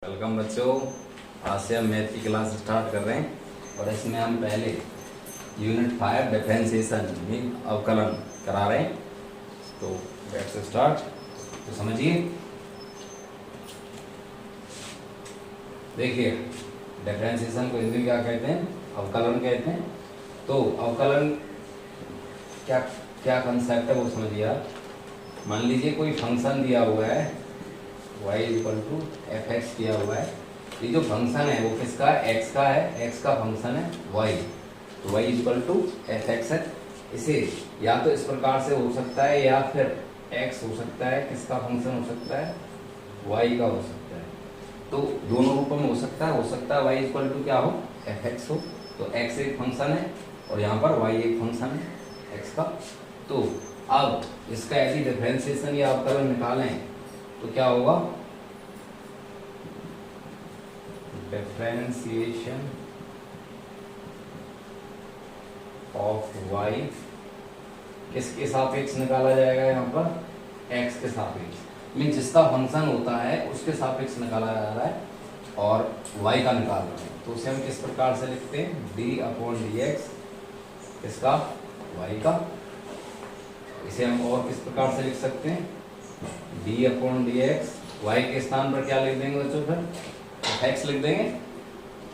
Welcome बच्चों। आज से हम मैथ की क्लास स्टार्ट कर रहे हैं और इसमें हम पहले यूनिट 5 डिफरेंशिएशन में अवकलन करा रहे हैं। तो लेट्स स्टार्ट। तो समझिए, देखिए डिफरेंशिएशन को हिंदी में क्या कहते हैं? अवकलन कहते हैं। तो अवकलन क्या क्या कंसेप्ट है वो समझिए आप। मान लीजिए कोई फंक्शन दिया हुआ है y equal to f x दिया हुआ है। ये जो फंक्शन है वो किसका है? x का है। x का फंक्शन है y, तो y equal to f x है। इसे या तो इस प्रकार से हो सकता है या फिर x हो सकता है, किसका फंक्शन हो सकता है? y का हो सकता है। तो दोनों रूपों में हो सकता है y इक्वल टू क्या हो? एफ एक्स हो। तो x एक फंक्शन है और यहाँ पर y एक फंक्शन है x का। तो अब इसका यदि डिफरेंशिएशन या अवकलन निकालें तो क्या होगा? डिफरेंशिएशन ऑफ y किसके सापेक्ष निकाला जाएगा? यहाँ पर x के सापेक्ष। मीन जिसका फंक्शन होता है उसके सापेक्ष निकाला जा रहा है और y का निकाल रहे हैं। तो उसे हम किस प्रकार से लिखते हैं? d/dx किसका? y का। इसे हम और किस प्रकार से लिख सकते हैं? d/dx y के स्थान पर क्या लिख देंगे बच्चों? फिर x लिख देंगे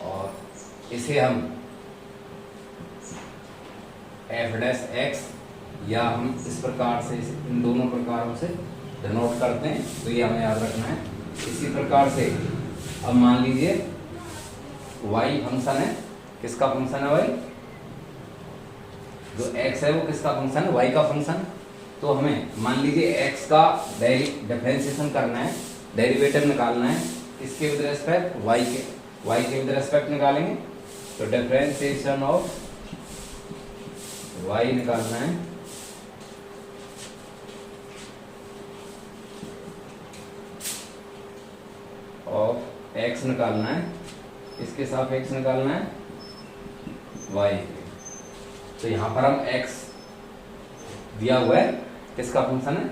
और इसे हम f'(x) या हम इस प्रकार से इन दोनों प्रकारों से डिनोट करते हैं। तो ये हमें याद रखना है। इसी प्रकार से अब मान लीजिए y फंक्शन है। किसका फंक्शन है y? जो x है वो किसका फंक्शन है? y का फंक्शन। तो हमें मान लीजिए x का डिफरेंशिएशन करना है, डेरिवेटिव निकालना है। इसके विद रिस्पेक्ट y के विद रिस्पेक्ट निकालेंगे। तो डिफरेंशिएशन ऑफ y निकालना है ऑफ x निकालना है। इसके सापेक्ष निकालना है y के। तो यहाँ पर हम x दिया हुआ है, किसका फंक्शन है?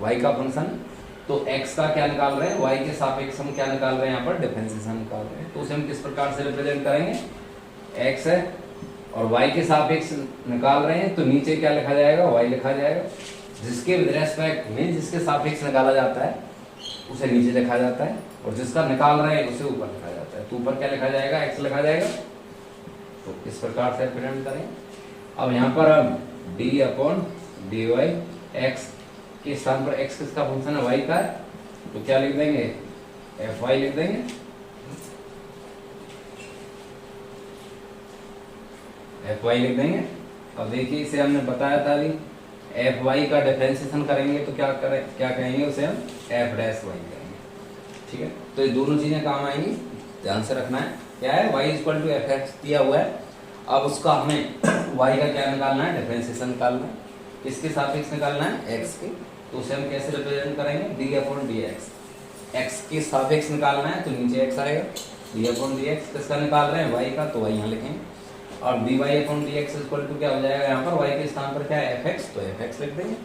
y का फंक्शन। तो x का क्या निकाल रहे हैं? y के सापेक्ष हम क्या निकाल रहे हैं? यहाँ पर डिफरेंशिएशन निकाल रहे हैं। तो उसे हम किस प्रकार से रिप्रेजेंट करेंगे? x है और y के सापेक्ष निकाल रहे हैं, तो नीचे क्या लिखा जाएगा? y लिखा जाएगा। जिसके विद रिस्पेक्ट में जिसके सापेक्ष निकाला जाता है उसे नीचे लिखा जाता है और जिसका निकाल रहे हैं उसे ऊपर लिखा जाता है। तो ऊपर क्या लिखा जाएगा? x लिखा जाएगा। तो इस प्रकार से रिप्रेजेंट करें। अब यहाँ पर हम d/dy x के स्थान पर x किसका फंक्शन है? y का है। तो क्या लिख देंगे? fy लिख देंगे। fy लिख देंगे। अब देखिए इसे हमने बताया था अभी, fy का डिफरेंशिएशन करेंगे तो क्या कहेंगे? उसे हम f'(y) करेंगे। ठीक है, तो ये दोनों चीजें काम आएंगी, ध्यान से रखना है। क्या है? y equal to f x दिया हुआ है। अब उसका हमें y का क्या निकालना है? डिफरेंशिएशन निकालना है। किसके सापेक्ष निकालना है? x के। तो उसे हम कैसे रिप्रेजेंट करेंगे? d/dx। x के सापेक्ष निकालना है तो नीचे x आएगा। d/dx किसका निकाल रहे हैं? y का, तो y यहाँ लिखेंगे। और dy/dx इक्वल टू क्या हो जाएगा? यहाँ पर y के स्थान पर क्या है? fx, तो fx लिख देंगे।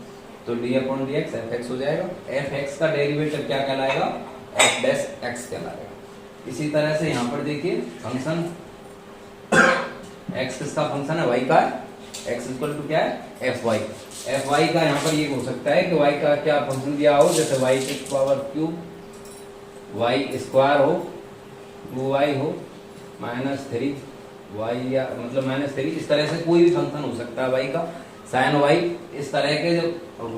तो d/dx fx हो जाएगा। fx का डेरिवेटिव क्या कहलाएगा? f'(x) कहलाएगा। इसी तरह से यहाँ पर देखिए फंक्शन x किसका फंक्शन है? y का। x इक्वल टू क्या है? fy का यहाँ पर ये हो सकता है कि y का क्या फंक्शन दिया हो, जैसे y की पावर क्यूब, y स्क्वायर हो, 2y हो, -3 y या मतलब -3, इस तरह से कोई भी फंक्शन हो सकता है y का। sin y, इस तरह के जो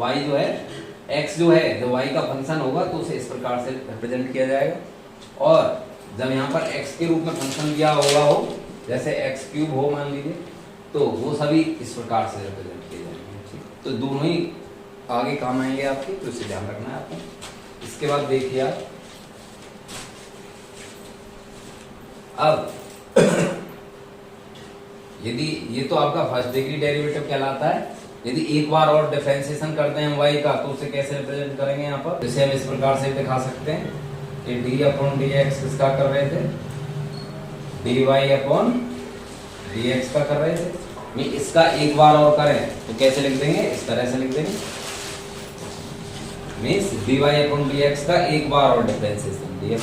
y जो है x जो है जो y का फंक्शन होगा तो उसे इस प्रकार से रिप्रेजेंट किया जाएगा। और जब यहाँ पर x के रूप में फंक्शन दिया होगा हो, जैसे x³ हो मान लीजिए, तो वो सभी इस प्रकार से रिप्रेजेंट किए जाएंगे। तो दोनों ही आगे काम आएंगे आपके, तो इसे ध्यान रखना है आपको। इसके बाद देखिए आप, अब यदि ये तो आपका फर्स्ट डिग्री डेरिवेटिव कहलाता है। यदि एक बार और डिफरेंशिएशन करते हैं y का, तो उसे कैसे रिप्रेजेंट करेंगे? यहाँ पर इसे हम इस प्रकार से दिखा सकते हैं कि d/dx किसका कर रहे थे? dy/dx का कर रहे थे। इसका एक बार और करें तो कैसे लिख देंगे? इस तरह से लिख देंगे। मीन्स dy/dx का एक बार और डिफरेंशिएशन dx।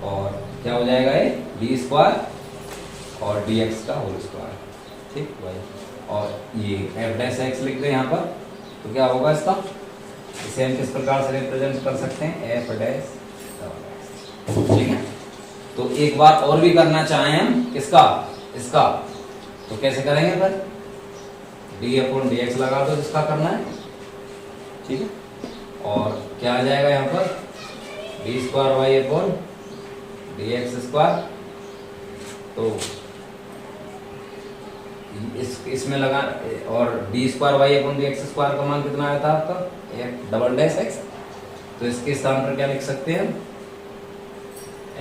और क्या हो जाएगा ये डी स्क्वायर और डी एक्स का होल स्क्वायर, ठीक भाई। और ये एफ डैश एक्स लिख दें यहाँ पर, तो क्या होगा इसका, इसे हम किस प्रकार से रिप्रेजेंट कर सकते हैं, एफ डैश, ठीक है। तो एक बार और भी करना चाहें हम किसका, इसका, तो कैसे करेंगे फिर, डी अपॉन डी एक्स लगा दो जिसका करना है, ठीक है। और क्या आ जाएगा यहाँ पर, d square y upon d x square. तो इसमें लगा, और d square y upon d x square का मान कितना आया था आपका, एफ डबल डैश एक्स। तो इसके स्थान पर क्या लिख सकते हैं,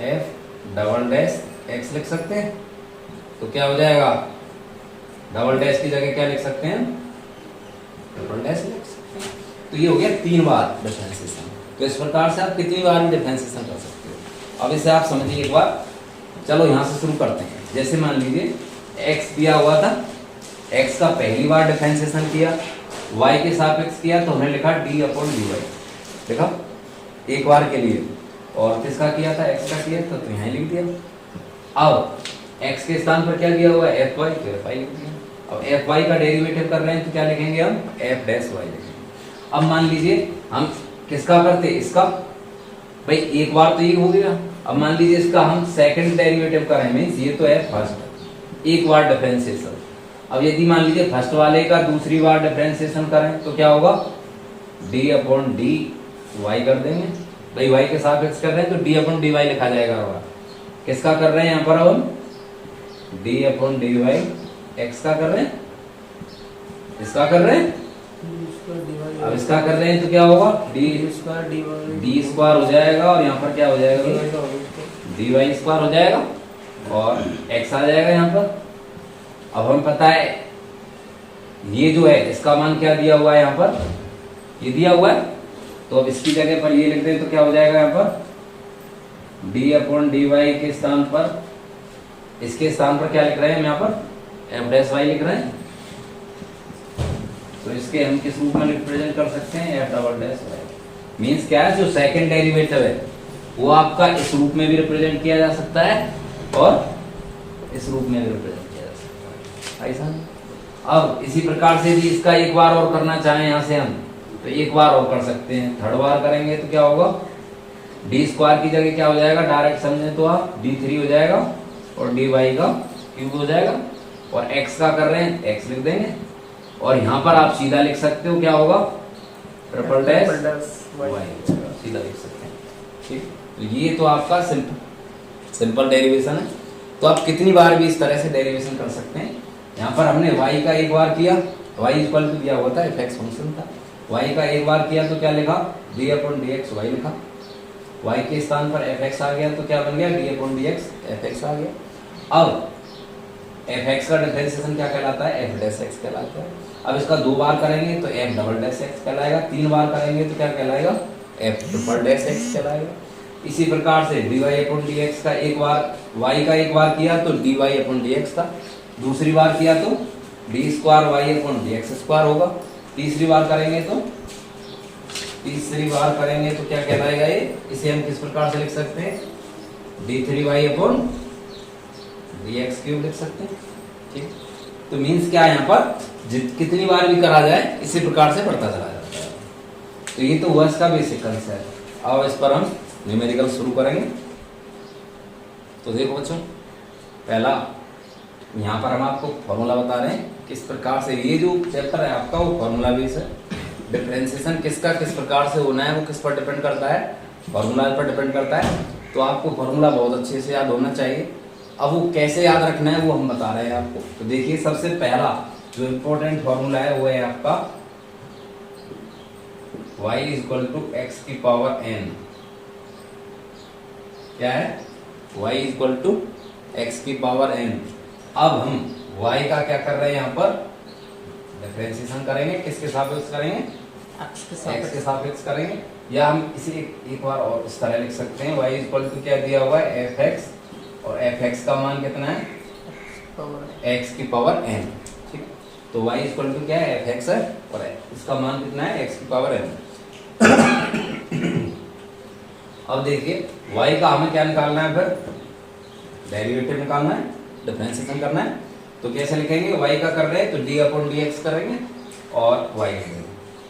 एफ डबल डैश एक्स लिख सकते हैं। तो क्या हो जाएगा, डबल डैश की जगह क्या लिख सकते हैं, डबल डैश लिख सकते हैं। तो ये हो गया 3 बार डिफरेंशिएशन। तो इस प्रकार से आप कितनी बार भी डिफरेंशिएशन कर सकते हो। अब इसे आप समझिए एक बार, चलो यहाँ से शुरू करते हैं। जैसे मान लीजिए x दिया हुआ था, x का पहली बार डिफरेंशिएशन किया, y के सापेक्ष किया, तो हमने लिखा d अपॉन dy, देखा एक बार के लिए। और किसका किया था, x का किया था, तो यहाँ लिख दिया। अब x के स्थान पर क्या दिया हुआ है, fy, तो fy लिख दिया। अब fy का डेरिवेटिव कर रहे हैं तो क्या लिखेंगे हम, f डैश y लिखेंगे। अब मान लीजिए हम किसका करते, इसका, भाई एक बार तो ये हो गया। अब मान लीजिए इसका हम सेकंड डेरिवेटिव करें, मींस ये तो है फर्स्ट, एक बार डिफरेंशिएशन। अब यदि मान लीजिए फर्स्ट वाले का दूसरी बार डिफरेंशिएशन करें तो क्या होगा, डी अपॉन डी वाई कर देंगे। भाई वाई के सापेक्ष कर रहे हैं तो डी अपॉन डी वाई लिखा जाएगा। और किसका कर रहे हैं यहाँ पर हम, d upon d y, x का कर रहे हैं, इसका कर रहे हैं, अब इसका कर रहे हैं तो क्या होगा, डी स्क्वायर हो जाएगा, और यहाँ पर क्या हो जाएगा, डी वाई स्क्वायर हो जाएगा, और x आ जाएगा यहाँ पर। अब हम पता है ये जो है इसका मान क्या दिया हुआ है, यहाँ पर ये दिया हुआ है, तो अब इसकी जगह पर ये लिख दें तो क्या हो जाएगा यहाँ पर, d अपॉन डी वाई के स्थान पर, इसके स्थान पर क्या लिख रहे हैं हम यहाँ पर, f डैश y लिख रहे हैं। तो इसके हम किस रूप में रिप्रेजेंट कर सकते हैं, f double dash y। Means क्या है, जो सेकंड डेरिवेटिव है वो आपका इस रूप में भी रिप्रेजेंट किया जा सकता है और इस रूप में भी रिप्रेजेंट किया जा सकता है, ऐसा। अब इसी प्रकार से भी इसका एक बार और करना चाहें यहाँ से हम, तो एक बार और कर सकते हैं। थर्ड बार करेंगे तो क्या होगा, डी स्क्वायर की जगह क्या हो जाएगा, डायरेक्ट समझे तो आप d3 हो जाएगा, और dy का क्यूब हो जाएगा, और x का कर रहे हैं x लिख देंगे। और यहाँ पर आप सीधा लिख सकते हो, क्या होगा, ट्रिपल डैश y, सीधा लिख सकते हैं, ठीक। तो ये तो आपका सिंपल डेरिवेशन है। तो आप कितनी बार भी इस तरह से डेरिवेशन कर सकते हैं। यहाँ पर हमने y का एक बार किया, y इक्वल टू दिया हुआ था, fx फंक्शन था, y का एक बार किया तो क्या लिखा, d अपॉन dx y लिखा। y के स्थान पर fx आ गया तो क्या बन गया, d अपॉन dx fx आ गया। अब fx का डिफरेंशिएशन क्या कहलाता है, f डैश x कहलाता है। अब इसका 2 बार करेंगे तो f डबल डैश x कहलाएगा, 3 बार करेंगे तो क्या कहलाएगा, f ट्रिपल डैश x कहलाएगा। इसी प्रकार से dy अपॉन dx का एक बार, y का एक बार किया तो dy अपॉन dx था, दूसरी बार किया तो d square y upon dx square होगा, तीसरी बार करेंगे तो क्या कहलाएगा ये, इसे हम किस प्रकार से लिख सकते हैं, d3y अपॉन dx क्यूब लिख सकते हैं, ठीक। तो मीन्स क्या है, यहाँ पर कितनी बार भी करा जाए इसी प्रकार से बढ़ता चला जाता है। तो ये तो हुआ इसका बेसिक कंसेप्ट। अब इस पर हम न्यूमेरिकल शुरू करेंगे। तो देखो बच्चों, पहला यहाँ पर हम आपको फॉर्मूला बता रहे हैं किस प्रकार से, ये जो चैप्टर है आपका वो फॉर्मूला बेस है। डिफरेंशिएशन किसका किस प्रकार से होना है वो किस पर डिपेंड करता है, फॉर्मूला पर डिपेंड करता है। तो आपको फॉर्मूला बहुत अच्छे से याद होना चाहिए। अब वो कैसे याद रखना है वो हम बता रहे हैं आपको। तो देखिए, सबसे पहला जो इम्पोर्टेंट फॉर्मूला है वो है आपका y इक्वल टू एक्स की पावर n। क्या है, y इक्वल टू एक्स की पावर n। अब हम y का क्या कर रहे हैं, यहाँ पर डिफरेंशिएशन करेंगे, किसके सापेक्ष करेंगे, x के सापेक्ष करेंगे। या हम इसे एक बार और इस तरह लिख सकते हैं, y इक्वल टू क्या दिया हुआ है, fx, और fx का मान कितना है, x की पावर n, ठीक। तो y इक्वल टू क्या है, fx है, और इसका मान कितना है, x की पावर n। अब देखिए y का हमें क्या निकालना है, फिर डेरिवेटिव निकालना है, डिफरेंशिएशन करना है। तो कैसे लिखेंगे, y का कर रहे हैं तो d अपॉन डी एक्स करेंगे और y लिखेंगे।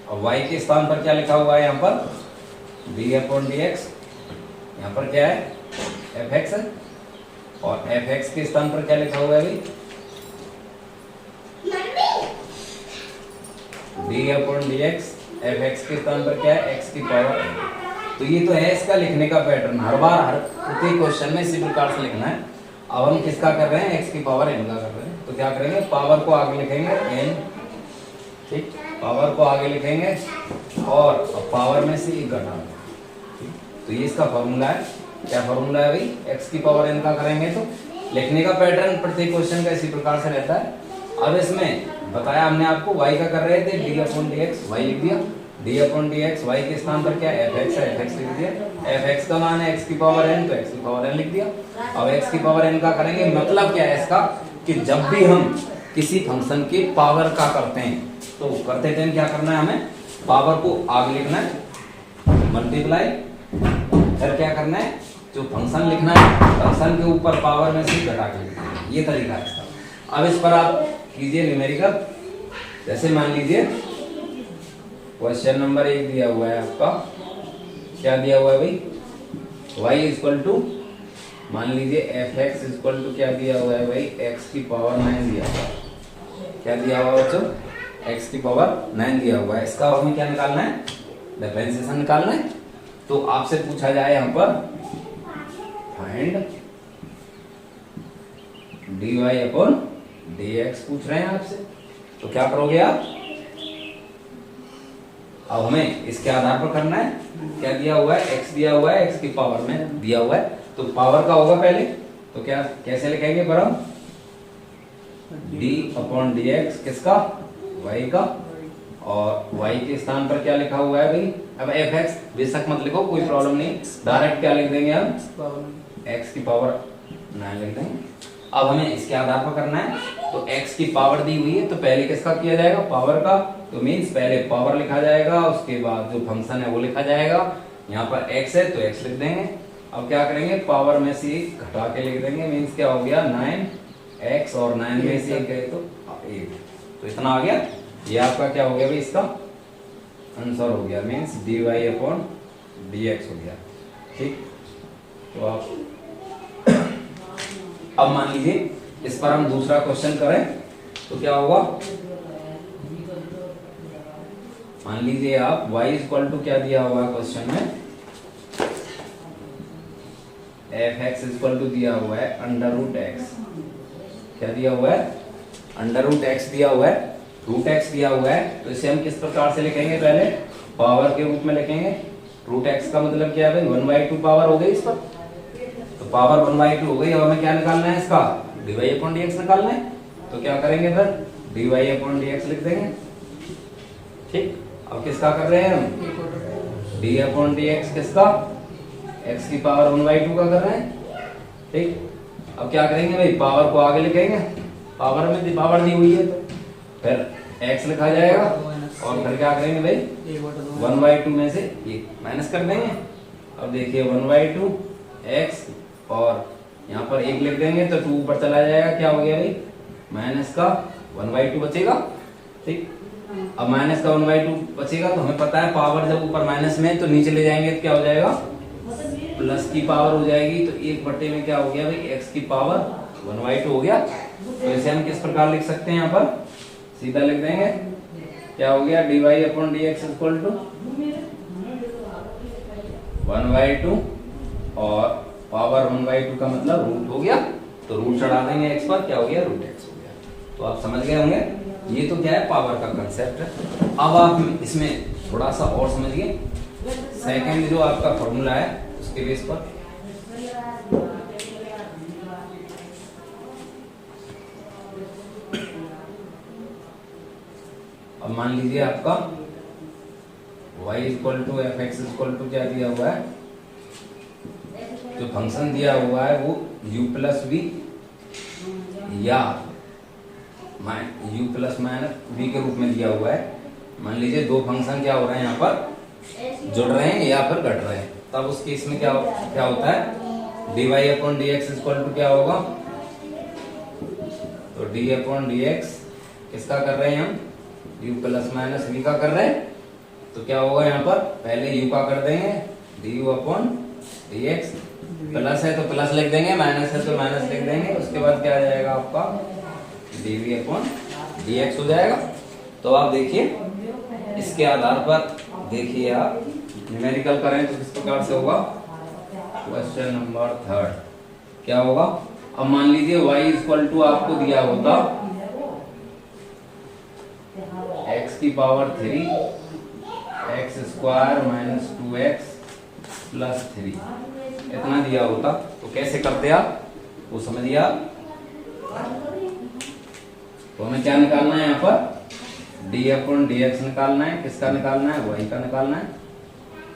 और y के स्थान पर क्या लिखा हुआ है यहाँ पर, d अपॉन डी एक्स, यहाँ पर क्या है fx है, और fx के स्थान पर क्या लिखा हुआ है भाई, d upon d x, fx के स्थान पर क्या है x की पावर। तो ये तो है इसका लिखने का पैटर्न, हर बार हर प्रत्येक क्वेश्चन में इसी प्रकार से लिखना है। अब हम किसका कर रहे हैं, x की पावर n का कर रहे हैं। तो क्या करेंगे, पावर को आगे लिखेंगे n, ठीक, पावर को आगे लिखेंगे और अब पावर में से एक घटा देंगे। तो ये इसका फॉर्मूला है, क्या फॉर्मूला है भाई, x की पावर n का करेंगे तो लिखने का पैटर्न प्रत्येक क्वेश्चन का इसी प्रकार से रहता है। अब इसमें बताया हमने आपको, y का कर रहे थे d upon d x, y लिख दिया, d upon d x, y के स्थान पर क्या fx है, fx लिख दिया, fx का मान है x की पावर n, तो x की पावर n लिख दिया। अब x की पावर n का करेंगे, मतलब क्या है इसका, कि जब भी हम किसी फंक्शन की पावर का करते हैं तो करते टाइम क्या करना है, हमें पावर को आगे लिखना है, मल्टीप्लाई, फिर क्या करना है, जो फंक्शन लिखना है फंक्शन के ऊपर पावर में से घटा के लिखना है। ये तरीका है इसका। अब इस पर आप कीजिए न्यूमेरिकल। जैसे मान लीजिए क्वेश्चन नंबर 1 दिया हुआ है आपका, क्या दिया हुआ है भाई, y इक्वल टू, मान लीजिए fx इक्वल टू क्या दिया हुआ है भाई, x की पावर 9 दिया हुआ है। क्या दिया हुआ है बच्चों, x की पावर 9 दिया हुआ है। इसका हमें क्या निकालना है, डिफरेंशिएशन निकालना है। तो आपसे पूछा जाए यहाँ पर फाइंड dy अपॉन dx पूछ रहे हैं आपसे, तो क्या करोगे आप, अब हमें इसके आधार पर करना है। क्या दिया हुआ है, x दिया हुआ है, x की पावर में दिया हुआ है, तो पावर का होगा पहले, तो क्या कैसे लिखेंगे पर हम, d अपॉन डी एक्स किसका, y का, और y के स्थान पर क्या लिखा हुआ है भाई, अब fx बेशक मत लिखो, कोई प्रॉब्लम नहीं, डायरेक्ट क्या लिख देंगे हम, x की पावर 9 लिख देंगे। अब हमें इसके आधार पर करना है, तो x की पावर दी हुई है तो पहले किसका किया जाएगा, पावर का, तो मींस पहले पावर लिखा जाएगा, उसके बाद जो फंक्शन है वो लिखा जाएगा। यहाँ पर x है तो x लिख देंगे। अब क्या करेंगे, पावर में से घटा के लिख देंगे, मींस क्या हो गया 9x, और 9 में से एक है तो 8, तो इतना आ गया। ये आपका क्या हो गया भाई, इसका आंसर हो गया, मींस dy अपॉन dx हो गया, ठीक। तो आप अब मान लीजिए इस पर हम दूसरा क्वेश्चन करें तो क्या होगा, मान लीजिए आप y इक्वल टू क्या दिया हुआ है क्वेश्चन में, fx इक्वल टू दिया हुआ है अंडर रूट एक्स, क्या दिया हुआ है, अंडर रूट एक्स दिया हुआ है, रूट एक्स दिया हुआ है। तो इसे हम किस प्रकार से लिखेंगे, पहले पावर के रूप में लिखेंगे। रूट एक्स का मतलब क्या है भाई, 1/2 पावर हो गई इस पर, तो पावर 1/2 हो गई। अब हमें क्या निकालना है, इसका dy अपॉन dx निकालना है। तो क्या करेंगे फिर, dy अपॉन dx लिख देंगे, ठीक। अब किसका कर रहे हैं हम, d अपॉन dx किसका, x की पावर 1/2 का कर रहे हैं, ठीक। अब क्या करेंगे भाई, पावर को आगे लिखेंगे, पावर में पावर दी हुई है तो फिर x लिखा जाएगा, और फिर क्या करेंगे भाई 1/2 में से ये माइनस कर देंगे। अब देखिए 1/2 x, और यहाँ पर 1 लिख देंगे तो 2 ऊपर चला जाएगा, क्या हो गया भाई, माइनस का 1/2 बचेगा, ठीक। अब माइनस का 1/2 बचेगा, तो हमें पता है पावर जब ऊपर माइनस में तो नीचे ले जाएंगे तो क्या हो जाएगा, प्लस की पावर हो जाएगी। तो 1/, में क्या हो गया भाई, x की पावर 1/2 हो गया। तो इसे हम किस प्रकार लिख सकते हैं, यहाँ पर सीधा लिख देंगे, क्या हो गया, dy upon dx equal to 1/2, और पावर 1/2 का मतलब रूट हो गया, तो रूट चढ़ा देंगे x पर, क्या हो गया, रूट x हो गया। तो आप समझ गए होंगे, ये तो क्या है, पावर का कंसेप्ट है। अब आप इसमें थोड़ा सा और समझिए, सेकंड जो आपका फॉर्मूला है उसके बेस पर, अब मान लीजिए आपका y equal to fx equal to क्या दिया हुआ है, जो फंक्शन दिया हुआ है वो u प्लस v या u प्लस माइनस v के रूप में दिया हुआ है। मान लीजिए दो फंक्शन क्या हो रहे हैं, यहाँ पर जुड़ रहे हैं या फिर घट रहे हैं, तब उस केस में क्या होता है, dy/dx इक्वल टू क्या होगा, तो d/dx किसका कर रहे हैं हम, u प्लस माइनस v का कर रहे हैं, तो क्या होगा यहाँ पर पहले u का कर देंगे du/dx, प्लस है तो प्लस लिख देंगे, माइनस है तो माइनस लिख देंगे, उसके बाद क्या आ जाएगा आपका dv/dx हो जाएगा। तो आप देखिए इसके आधार पर देखिए आप न्यूमेरिकल करें तो किस प्रकार से होगा। क्वेश्चन नंबर 3 क्या होगा, अब मान लीजिए y इक्वल टू आपको दिया होता x की power 3 x square minus 2x plus 3 इतना दिया होता, तो कैसे करते आप वो समझिए आप। तो हमें क्या निकालना है यहाँ पर, d/dx निकालना है, किसका निकालना है, y का निकालना है,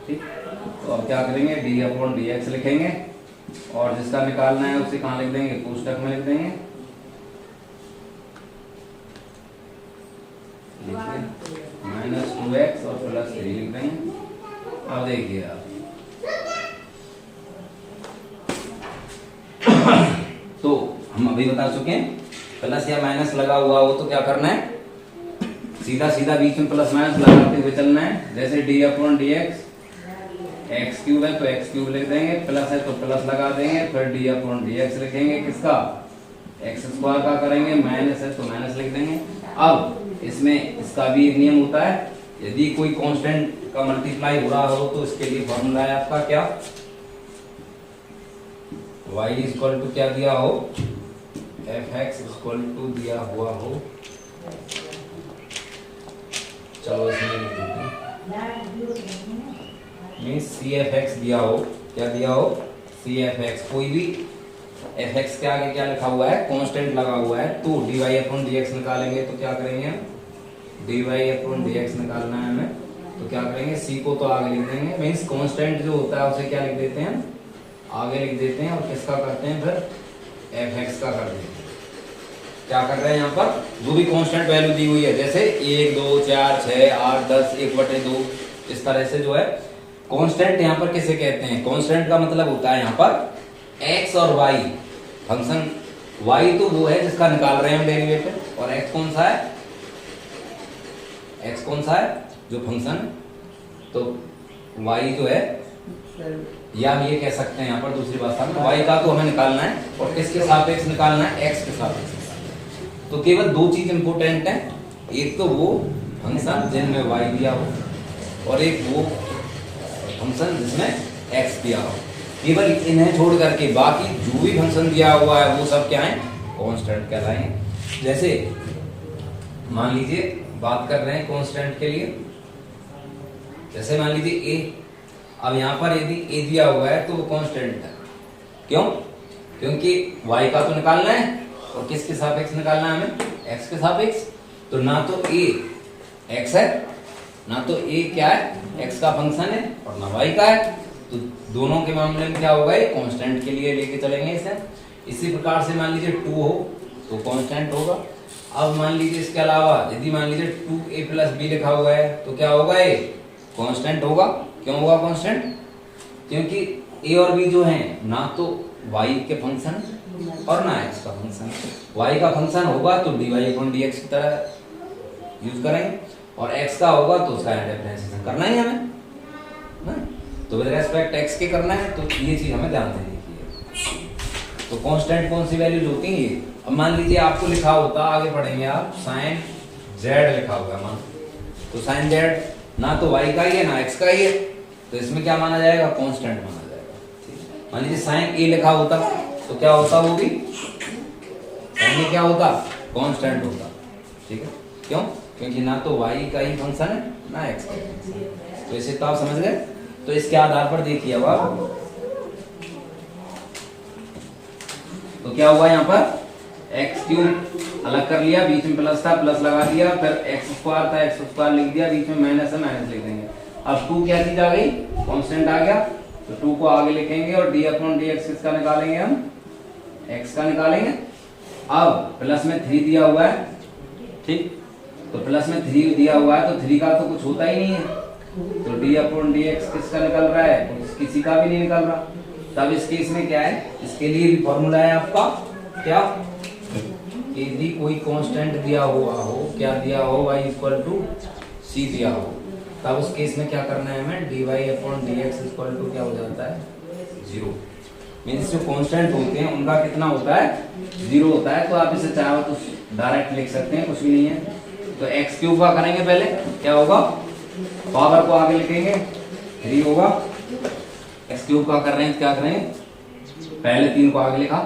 ठीक। तो अब क्या करेंगे, d/dx लिखेंगे और जिसका निकालना है उसे कहाँ लिख देंगे, कोष्टक में लिख देंगे, माइनस 2x और प्लस 3 लिख देंगे। अब देखिए आप तो हम अभी बता चुके हैं प्लस या माइनस लगा हुआ हो तो क्या करना है, सीधा सीधा बीच में प्लस माइनस लगाते हुए चलना है। जैसे d/dx एक्स क्यूब है तो एक्स क्यूब लिख देंगे, प्लस है तो प्लस लगा देंगे, फिर d/dx लिखेंगे किसका, एक्स स्क्वायर का करेंगे, माइनस है तो माइनस लिख देंगे। अब इसमें इसका भी एक नियम होता है, यदि कोई कांस्टेंट का मल्टीप्लाई हो रहा हो तो इसके लिए फॉर्मूला है आपका क्या, y इक्वल टू क्या दिया हो, fx इक्वल टू दिया हुआ हो, चलो इसमें लिख देते हैं, मीन्स cfx दिया हो, क्या दिया हो, cfx, कोई भी fx के आगे क्या लिखा हुआ है, कांस्टेंट लगा हुआ है, तो dy/dx निकालेंगे तो क्या करेंगे हम, dy/dx निकालना है हमें, तो क्या करेंगे, c को तो आगे लिख देंगे, मीन्स कांस्टेंट जो होता है उसे क्या लिख देते हैं, आगे लिख देते हैं, और किसका करते हैं फिर fx का कर देते हैं। क्या कर रहे हैं यहाँ पर, जो भी कांस्टेंट वैल्यू दी हुई है, जैसे 1 2 4 6 8 10 1/2 इस तरह से जो है कांस्टेंट यहाँ पर किसे कहते हैं, कांस्टेंट का मतलब होता है यहाँ पर x और y फंक्शन, y तो वो है जिसका निकाल रहे हैं हम डेरिवेटिव, और x कौन सा है, x कौन सा है जो फंक्शन, तो y जो है, या हम ये कह सकते हैं यहाँ पर दूसरी भाषा में y का तो हमें निकालना है, और किसके सापेक्ष निकालना है, x के सापेक्ष। तो केवल दो चीज इंपोर्टेंट है, एक तो वो फंक्शन जिनमें y दिया हो, और एक वो फंक्शन जिसमें x दिया हो। केवल इन्हें छोड़ करके बाकी जो भी फंक्शन दिया हुआ है वो सब क्या है, कांस्टेंट कहलाएंगे। जैसे मान लीजिए बात कर रहे हैं कांस्टेंट के लिए, जैसे मान लीजिए a, अब यहाँ पर यदि a दिया हुआ है तो वो कांस्टेंट है, क्यों, क्योंकि y का तो निकालना है, और किसके सापेक्ष निकालना है हमें, x के सापेक्ष। तो ना तो a x है, ना तो a क्या है, x का फंक्शन है, और ना y का है, तो दोनों के मामले में क्या होगा, ये कांस्टेंट के लिए लेके चलेंगे इसे। इसी प्रकार से मान लीजिए 2 हो तो कांस्टेंट होगा। अब मान लीजिए इसके अलावा यदि मान लीजिए 2a + b लिखा हुआ है तो क्या होगा, ये कांस्टेंट होगा। क्यों होगा कांस्टेंट, क्योंकि a और b जो हैं ना तो y के फंक्शन और ना x का फंक्शन, y का फंक्शन होगा तो dy/dx की तरह यूज करेंगे, और x का होगा तो उसका डिफरेंशिएशन करना ही हमें ना, तो विद रेस्पेक्ट x के करना है, तो ये चीज हमें ध्यान देनी है। तो कांस्टेंट कौन सी वैल्यूज होती हैं ये, अब मान लीजिए आपको लिखा होता, आगे पढ़ेंगे आप, sin z लिखा हुआ है मान, तो sin z ना तो y का ही है ना x का ही है, तो इसमें क्या माना जाएगा, कांस्टेंट माना जाएगा। मान लीजिए sin a लिखा होता तो क्या होता, वो भी sin a क्या होता, कांस्टेंट होता, ठीक है। क्यों, क्योंकि ना तो y का ही फंक्शन है ना x का फंक्शन। तो इसे तो आप समझ गए। तो इसके आधार पर देखिए अब आप, तो क्या हुआ यहाँ पर, x³ अलग कर लिया, बीच में प्लस था प्लस लगा दिया, फिर x² था x² लिख दिया, बीच में माइनस है माइनस लिख देंगे। अब 2 क्या चीज आ गई, कांस्टेंट आ गया, तो 2 को आगे लिखेंगे, और d/dx किसका निकालेंगे हम, x का निकालेंगे। अब प्लस में 3 दिया हुआ है, ठीक, तो प्लस में 3 दिया हुआ है तो 3 का तो कुछ होता ही नहीं है, तो d/dx किसका निकल रहा है, किसी का भी नहीं निकल रहा। तब इस केस में क्या है, इसके लिए भी फॉर्मूला है आपका क्या, यदि कोई कांस्टेंट दिया हुआ हो, क्या दिया हो, y इक्वल टू सी दिया हो, तब उस केस में क्या करना है हमें, dy upon dx equal to क्या हो जाता है, 0। मीन्स जो कांस्टेंट होते हैं उनका कितना होता है, 0 होता है। तो आप इसे चाहो तो डायरेक्ट लिख सकते हैं, कुछ भी नहीं है। तो एक्स क्यूब का करेंगे, पहले क्या होगा, पावर को आगे लिखेंगे, 3 होगा। एक्स क्यूब का कर रहे हैं, क्या करें, पहले 3 को आगे लिखा,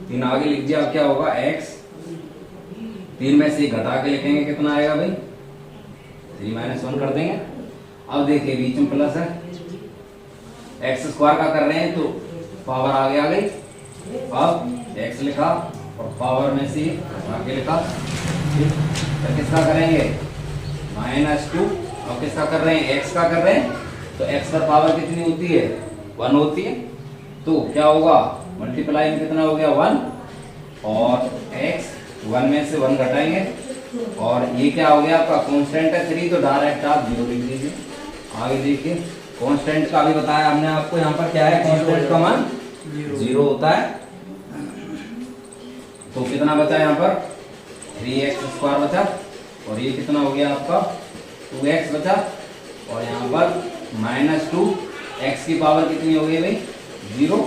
3 आगे लिख दिया। अब क्या होगा, एक्स 3 में से घटा के लिखेंगे, कितना आएगा भाई, 3 - 1 कर देंगे। अब देखिए बीच में प्लस है, एक्स स्क्वायर का कर रहे हैं तो पावर आगे आ गई। अब एक्स लिखा और पावर में से आगे लिखा, ठीक। तो किसका करेंगे, -2। अब किसका कर रहे हैं, एक्स का कर रहे हैं, तो एक्स पर पावर कितनी होती है, 1 होती है। तो क्या होगा, मल्टीप्लाई में कितना हो गया, 1, और एक्स 1 में से 1 घटाएंगे, और ये क्या हो गया आपका कांस्टेंट है 3, तो डायरेक्ट आप 0 लिख दीजिए। आगे देखिए, कांस्टेंट का भी बताया हमने आपको, यहाँ पर क्या है, कांस्टेंट का मान 0 होता है। तो कितना बचा यहाँ पर, 3x² बचा, और ये कितना हो गया आपका, 2x बचा, और यहाँ पर -2, x की पावर कितनी हो गई भाई, 0,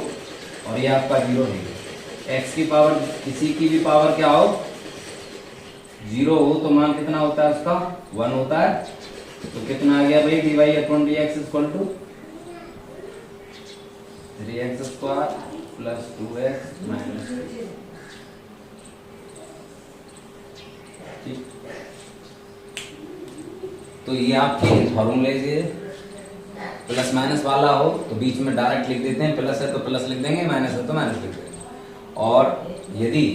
और ये आपका 0 है। x की पावर, किसी की भी पावर क्या हो, 0 हो, तो मान कितना होता है उसका, 1 होता है। तो कितना आ गया भाई, dy upon dx equal to 3x² plus 2x minus 2। ठीक, तो ये आपके फॉर्मूले से प्लस माइनस वाला हो तो बीच में डायरेक्ट लिख देते हैं, प्लस है तो प्लस लिख देंगे, माइनस है तो माइनस लिख देंगे। और यदि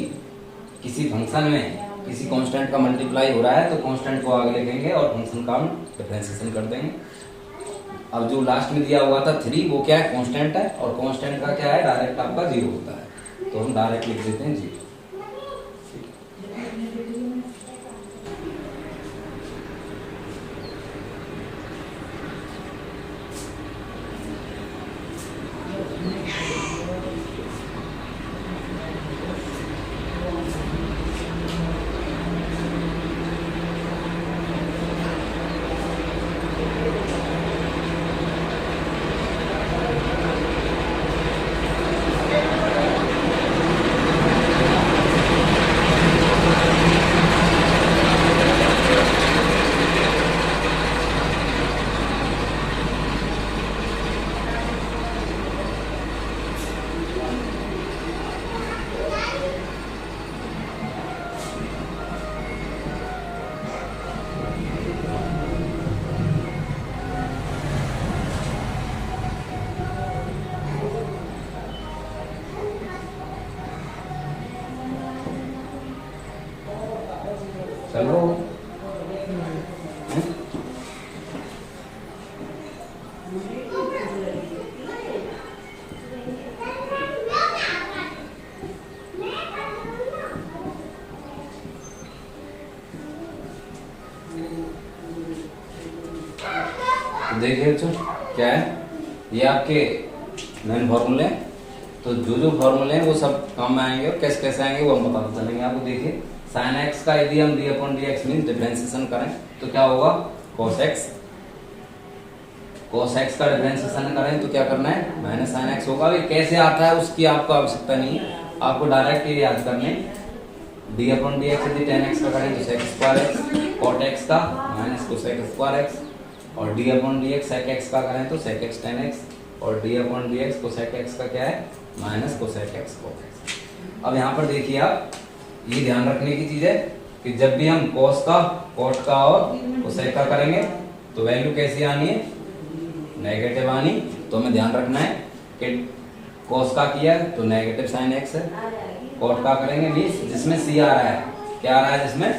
किसी फंक्शन में किसी कांस्टेंट का मल्टीप्लाई हो रहा है तो कांस्टेंट को आगे लिखेंगे और फंक्शन का हम डिफरेंशिएशन कर देंगे। अब जो लास्ट में दिया हुआ था 3, वो क्या है, कांस्टेंट है, और कांस्टेंट का क्या है, डायरेक्ट आपका 0 होता है, तो हम डायरेक्ट लिख देते हैं 0। चलो देखिए बच्चों, क्या है, ये आपके मेन फॉर्मूले हैं। तो जो फॉर्मूले हैं वो सब काम में आएंगे, और कैसे कैसे आएंगे वो हम बताते चलेंगे आपको। देखिए, sin x का यदि हम d/dx मीन डिफरेंशिएशन करें तो क्या होगा, cos x का डिफरेंशिएशन करें तो क्या करना है, -sin x होगा। ये कैसे आता है उसकी आपको आवश्यकता नहीं है, आपको डायरेक्ट ये याद करने, d/dx यदि tan x का करें तो sec²x, cot x का -cosec²x, और d/dx sec x का करें तो sec x tan x, और d/dx cosec x का क्या है, -cosec x cot x। अब यहाँ पर देखिए आप, ये ध्यान रखने की चीज है कि जब भी हम cos का, cot का और cosec का करेंगे तो वैल्यू कैसी आनी है, नेगेटिव आनी। तो हमें ध्यान रखना है कि cos का किया तो नेगेटिव sin x है, cot का करेंगे मीन्स जिसमें c आ रहा है, क्या आ रहा है, जिसमें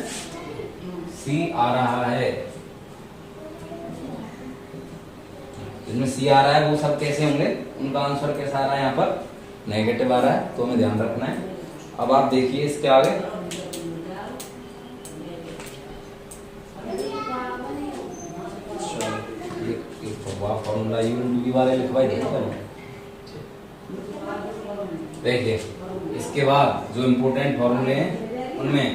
c आ रहा है, जिसमें c आ रहा है वो सब कैसे होंगे, उनका आंसर कैसा आ रहा है, यहाँ पर नेगेटिव आ रहा है, तो हमें ध्यान रखना है। अब आप देखिए इसके आगे, एक वह फॉर्मूला यू इंटू वी वाले लिखवाई देगा। देखिए इसके बाद जो इम्पोर्टेंट फॉर्मूले हैं उनमें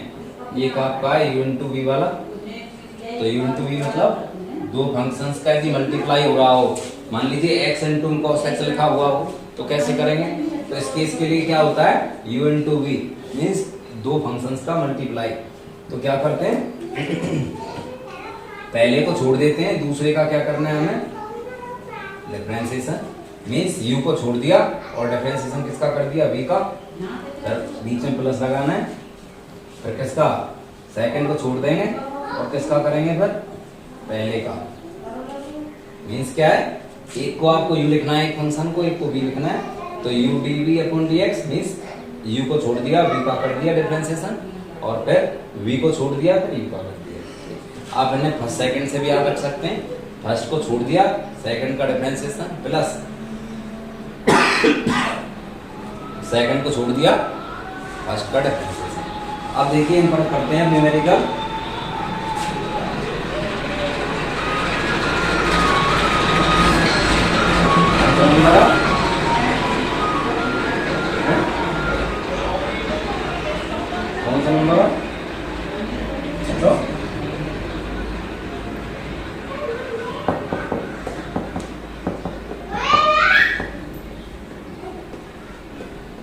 एक आपका है यू इंटू वी वाला। तो यू इंटू वी मतलब दो फंक्शंस का यदि मल्टीप्लाई हो रहा हो, मान लीजिए एक्स इंटू कॉस एक्स लिखा हुआ हो, तो कैसे करेंगे? तो इस केस के लिए क्या होता है, यू इंटू वी मीन्स दो फंक्शंस का मल्टीप्लाई। तो क्या करते हैं पहले को छोड़ देते हैं, दूसरे का क्या करना है हमें, डिफरेंशिएशन मीन्स u को छोड़ दिया और डिफरेंशिएशन किसका कर दिया, v का। फिर बीच में प्लस लगाना है, फिर किसका, सेकंड को छोड़ देंगे और किसका करेंगे फिर, पहले का। मीन्स क्या है, एक को आपको u लिखना है एक फंक्शन को, एक को v लिखना है। तो u dv upon dx means u को छोड़ दिया, v का कर दिया डिफरेंशिएशन, और फिर v को छोड़ दिया, फिर u का कर दिया। आप इन्हें फर्स्ट सेकंड से भी याद रख सकते हैं। फर्स्ट को छोड़ दिया, सेकंड का डिफरेंशिएशन प्लस सेकंड को छोड़ दिया, फर्स्ट का डिफरेंशिएशन। अब देखिए इन पर करते हैं न्यूमेरिकल। कौन सा नंबर?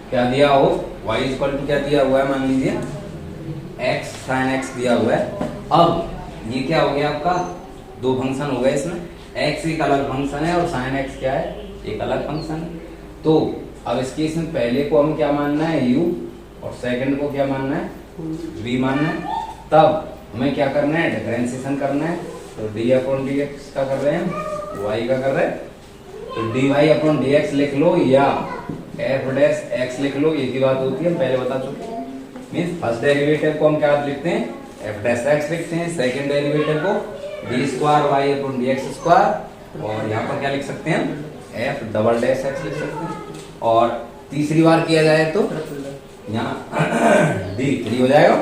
क्या दिया हो, y इक्वल टू क्या दिया हुआ है, मान लीजिए x sin x दिया हुआ है। अब ये क्या हो गया आपका, दो फंक्शन हो गए इसमें, x एक अलग फंक्शन है और sin x क्या है, एक अलग फंक्शन है। तो अब इस केस में पहले को हम क्या मानना है, u, और सेकंड को क्या मानना है, v मानना है। तब हमें क्या करना है, डिफरेंशिएशन करना है। तो d अपॉन dx का कर रहे हैं, y का कर रहे हैं। तो dy अपॉन dx लिख लो या f डैश x लिख लो, एक ही बात होती है, पहले बता चुके हैं। मींस फर्स्ट डेरिवेटिव को हम क्या लिखते हैं, f डैश x लिखते हैं, सेकंड डेरिवेटिव को d square y upon dx square, और यहाँ पर क्या लिख सकते हैं, f डबल डैश x लिख सकते हैं। और तीसरी बार किया जाए तो यहाँ d 3 हो जाएगा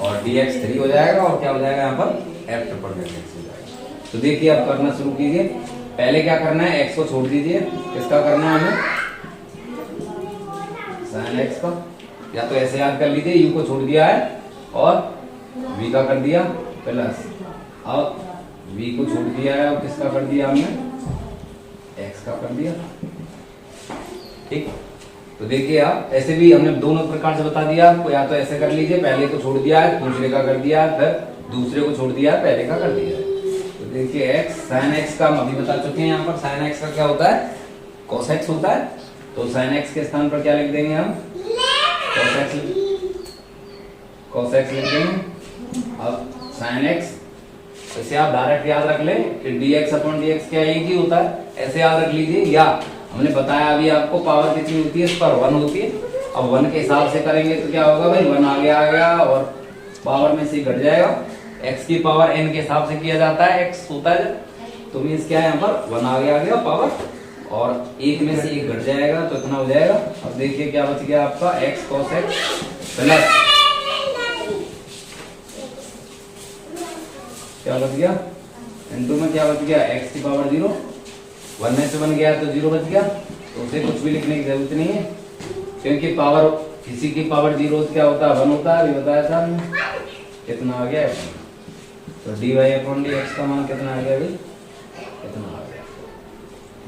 और dx 3 हो जाएगा, और क्या हो जाएगा यहाँ पर f ट्रिपल डैश x हो जाएगा। तो देखिए अब करना शुरू कीजिए। पहले क्या करना है, x को छोड़ दीजिए, किसका करना है हमें, sin x का, या तो ऐसे याद कर लीजिए, u को छोड़ दिया है और v का कर दिया प्लस, अब v को छोड़ दिया है और किसका कर दिया हमने, x का कर दिया। ठीक, तो देखिए आप ऐसे भी हमने दोनों प्रकार से बता दिया आपको, या तो ऐसे कर लीजिए, पहले को छोड़ दिया है दूसरे का कर दिया है, फिर दूसरे को छोड़ दिया है पहले का कर दिया है। तो देखिए x sin x का हम अभी बता चुके हैं, यहाँ पर sin x का क्या होता है, cos x होता है। तो sin x के स्थान पर क्या लिख देंगे हम, cos x लिख देंगे। अब sin x इसे आप डायरेक्ट याद रख ले कि dx अपॉन dx क्या एक ही होता है, ऐसे याद रख लीजिए। या हमने बताया अभी आपको पावर कितनी होती है, इस पर 1 होती है। अब 1 के हिसाब से करेंगे तो क्या होगा भाई, 1 आगे आ गया और पावर में से घट जाएगा। x की पावर n के हिसाब से किया जाता है, x होता है, तो मीन्स क्या है यहाँ पर 1 आगे आ गया पावर, और एक में से एक घट जाएगा तो इतना हो जाएगा। अब देखिए क्या बच गया आपका, x cos x प्लस क्या बच गया, इनटू में क्या बच गया, x की पावर 0, 1 में से 1 गया तो 0 बच गया। तो उसे कुछ भी लिखने की जरूरत नहीं है, क्योंकि पावर किसी की पावर 0 क्या होता है, 1 होता है, अभी बताया था हमने। कितना आ गया, तो dy अपॉन dx का मान कितना आ गया भाई, कितना आ गया।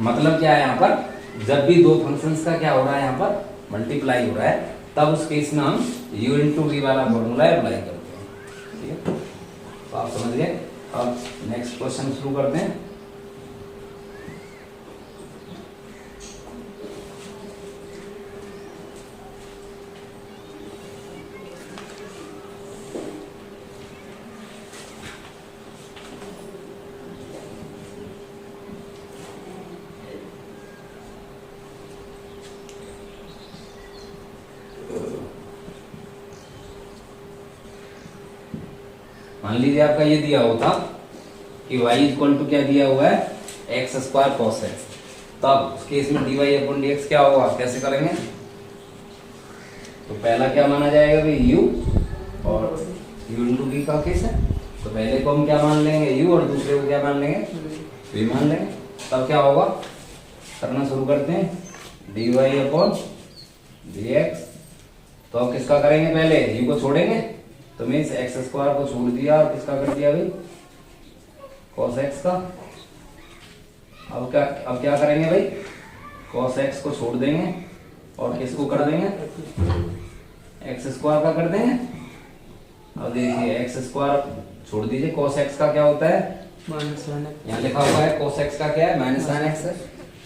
मतलब क्या है यहाँ पर, जब भी दो फंक्शंस का क्या हो रहा है, यहाँ पर मल्टीप्लाई हो रहा है, तब उस केस में हम u इंटू वी वाला फॉर्मूला अप्लाई करते हैं। ठीक है, तो आप समझ गए। अब नेक्स्ट क्वेश्चन शुरू करते हैं। मान लीजिए आपका ये दिया होता कि y इक्वल टू क्या दिया हुआ है, x स्क्वायर cos x, तब उस केस में dy अपॉन dx क्या होगा, कैसे करेंगे। तो पहला क्या माना जाएगा भाई, u, और u इंटू v का केस है, तो पहले को हम क्या मान लेंगे u, और दूसरे को क्या मान लेंगे v मान लेंगे, तब क्या होगा, करना शुरू करते हैं, dy अपॉन dx। तो अब किसका करेंगे, पहले u को छोड़ेंगे, तो मीन्स एक्स स्क्वायर को छोड़ दिया और किसका कर दिया भाई, cos x का। अब क्या करेंगे भाई, cos x को छोड़ देंगे और किसको कर देंगे, एक्स स्क्वायर का कर देंगे। अब देखिए एक्स स्क्वायर छोड़ दीजिए, cos x का क्या होता है, यहाँ लिखा हुआ है cos x का क्या है, माइनस साइन एक्स है।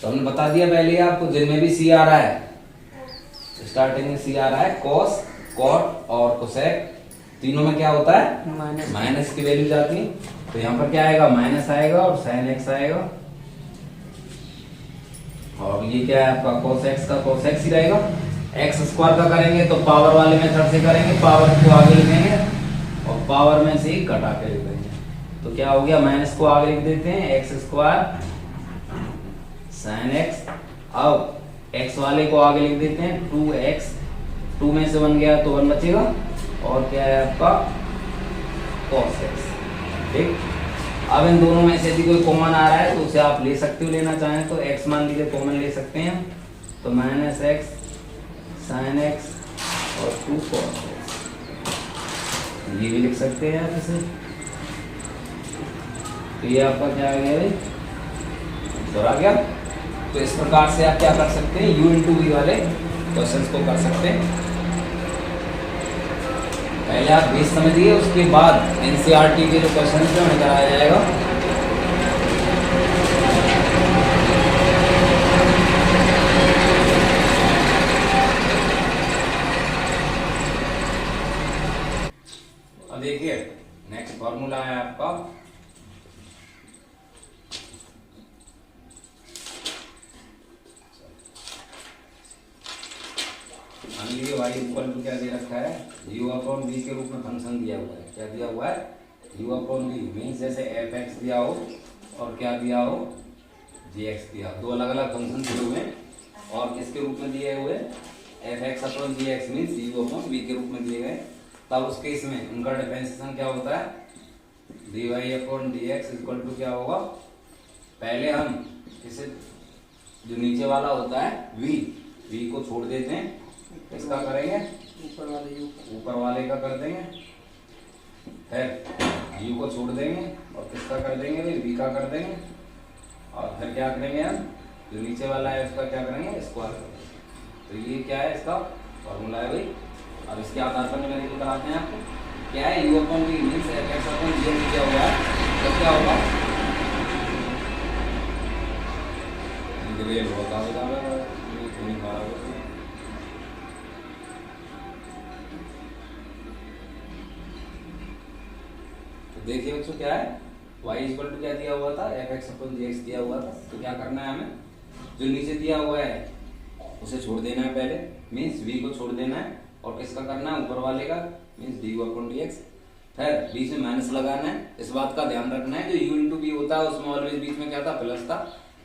तो हमने बता दिया पहले ही आपको, जिनमें भी c आ रहा है, स्टार्टिंग में c आ रहा है, cos, cot और cosec, तीनों में क्या होता है, माइनस की वैल्यू जाती है। तो यहाँ पर क्या आएगा, माइनस आएगा और साइन एक्स आएगा, और ये क्या है आपका cos x का cos x ही रहेगा। एक्स स्क्वायर का करेंगे तो पावर वाले मेथड से करेंगे, पावर को आगे लिखेंगे और पावर में से घटा के लिख देंगे। तो क्या हो गया, माइनस को आगे लिख देते हैं, एक्स स्क्वायर साइन एक्स। अब एक्स वाले को आगे लिख देते हैं 2x, 2 में से 1 गया तो 1 बचेगा, और क्या है आपका cos x। ठीक, अब इन दोनों में से यदि कोई कॉमन आ रहा है तो उसे आप ले सकते हो, लेना चाहें तो x मान लीजिए कॉमन ले सकते हैं, तो माइनस एक्स साइन एक्स और 2 cos x, ये भी लिख सकते हैं आप इसे। तो ये आपका क्या आ गया भाई, आंसर आ गया। तो इस प्रकार से आप क्या कर सकते हैं, u इंटू वी वाले क्वेश्चंस को कर सकते हैं। पहले आप बेस समझिए, उसके बाद एनसीईआरटी के जो क्वेश्चन है उन्हें कराया जाएगा। अब देखिए नेक्स्ट फॉर्मूला है आपका, मान लीजिए y इक्वल टू क्या दे रखा है, u अपॉन v के रूप में फंक्शन दिया हुआ है। क्या दिया हुआ है, u अपॉन v, मीन्स जैसे fx दिया हो और क्या दिया हो, gx दिया हो, दो अलग अलग फंक्शन दिए हुए हैं और किसके रूप में दिए हुए, fx upon gx means u upon v के रूप में दिए गए। तब उस केस में उनका डिफरेंशिएशन क्या होता है, dy upon dx equal to क्या होगा, पहले हम इसे जो नीचे वाला होता है v को छोड़ देते हैं, इसका करेंगे ऊपर वाले का कर देंगे, फिर u को छोड़ देंगे और किसका कर देंगे भाई, v का कर देंगे, और फिर क्या करेंगे हम, जो नीचे वाला है उसका क्या करेंगे, स्क्वायर कर देंगे। तो ये क्या है, इसका फॉर्मूला है भाई। और इसके आधार पर न्यूमेरिकल कराते हैं आपको, क्या है u upon v means fx upon gx दिया हुआ है, तो क्या होगा, ग्रेड होगा देखिए बच्चों क्या है, y इक्वल टू क्या दिया हुआ था, fx अपॉन gx दिया हुआ था। तो क्या करना है हमें, जो नीचे दिया हुआ है उसे छोड़ देना है पहले, मींस v को छोड़ देना है, और किसका करना है, ऊपर वाले का, मींस du अपॉन dx। फिर बीच में माइनस लगाना है। इस बात का ध्यान रखना है, जो u इंटू v होता है उसमें ऑलवेज बीच में क्या था, प्लस था,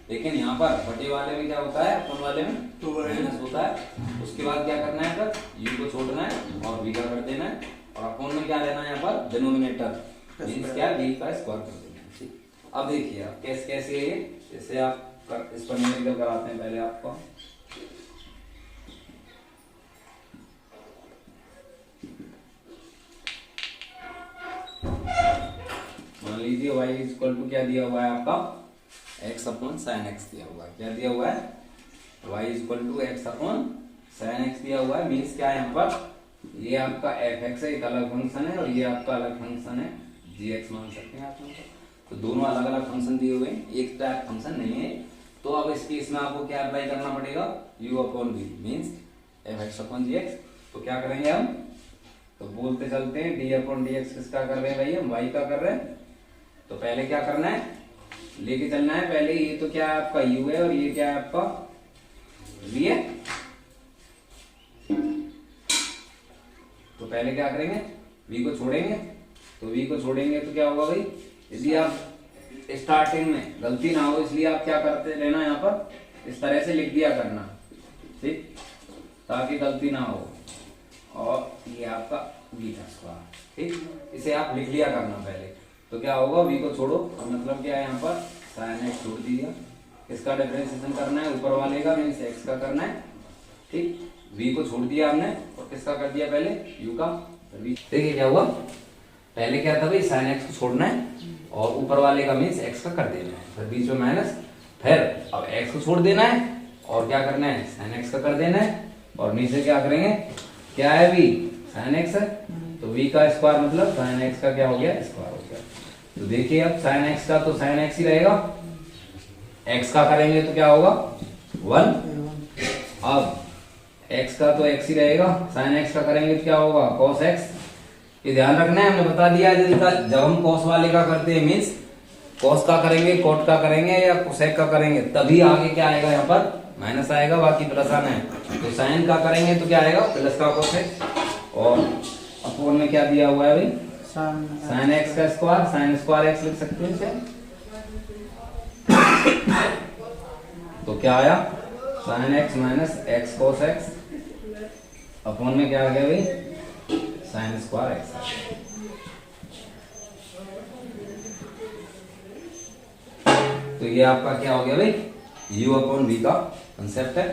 लेकिन यहाँ पर बटे वाले में क्या होता है, अपन वाले में माइनस होता है। उसके बाद क्या करना है, फिर u को छोड़ना है और v का कर देना है, और अपन में क्या लेना है, यहाँ पर डिनोमिनेटर मींस क्या, v का स्क्वायर कर देना है। ठीक, अब देखिए आप कैसे है ये, जैसे आप इस पर न्यूमेरिकल कराते हैं पहले आपको। मान लीजिए y इक्वल टू क्या दिया हुआ है आपका, x अपॉन साइन एक्स दिया हुआ है। क्या दिया हुआ है, y equal to x upon sine x दिया हुआ है, मीन्स क्या है, यहाँ पर ये आपका fx है, एक अलग फंक्शन है, और ये आपका अलग फंक्शन है gx मान सकते हैं आप लोग। तो दोनों अलग अलग फंक्शन दिए हुए हैं, एक टाइप फंक्शन नहीं है। तो अब इस केस में आपको क्या अप्लाई करना पड़ेगा, u upon v means fx upon gx। तो क्या करेंगे हम, तो बोलते चलते हैं d अपॉन dx किसका कर रहे हैं भाई, हम y का कर रहे हैं। तो पहले क्या करना है, लेके चलना है पहले, ये तो क्या है आपका u है और ये क्या है आपका v है। तो पहले क्या करेंगे, v को छोड़ेंगे, तो v को छोड़ेंगे तो क्या होगा भाई, यदि आप स्टार्टिंग में गलती ना हो इसलिए आप क्या करते रहना, यहाँ पर इस तरह से लिख दिया करना, ठीक, ताकि गलती ना हो। और ये आपका v का स्क्वायर, ठीक, इसे आप लिख लिया करना पहले। तो क्या होगा, v को छोड़ो, मतलब क्या है यहाँ पर साइन एक्स छोड़ दिया, किसका डिफरेंशिएशन करना है, ऊपर वाले का मीन्स एक्स का करना है, ठीक। v को छोड़ दिया हमने और किसका कर दिया पहले, u का। देखिए क्या हुआ, पहले क्या था भाई, साइन एक्स को छोड़ना है और ऊपर वाले का मीन्स एक्स का कर देना है, फिर बीच में माइनस, फिर अब एक्स को छोड़ देना है और क्या करना है, साइन एक्स का कर देना है, और नीचे क्या करेंगे, क्या है v, साइन एक्स है, तो v का स्क्वायर मतलब साइन एक्स का क्या हो गया, स्क्वायर हो गया। तो देखिए अब साइन एक्स का तो साइन एक्स ही रहेगा, एक्स का करेंगे तो क्या होगा 1, अब एक्स का तो एक्स ही रहेगा, साइन एक्स का करेंगे तो क्या होगा कॉस एक्स। ये ध्यान रखना है, हमने बता दिया है जब हम कॉस वाले का करते हैं मीन्स कॉस का करेंगे, कॉट का करेंगे या कोसेक का करेंगे, तभी आगे क्या आएगा, यहाँ पर माइनस आएगा, बाकी प्लस आना है। तो साइन का करेंगे तो क्या आएगा, प्लस का कोसेक, और अपोन में क्या दिया हुआ है भाई, साइन एक्स का स्क्वायर, साइन स्क्वायर एक्स लिख सकते हैं इसे। तो क्या आया, sine x minus x cos x, upon में क्या आ गया भाई, साइन स्क्वायर एक्स। तो ये आपका क्या हो गया भाई, u अपॉन v का कंसेप्ट है,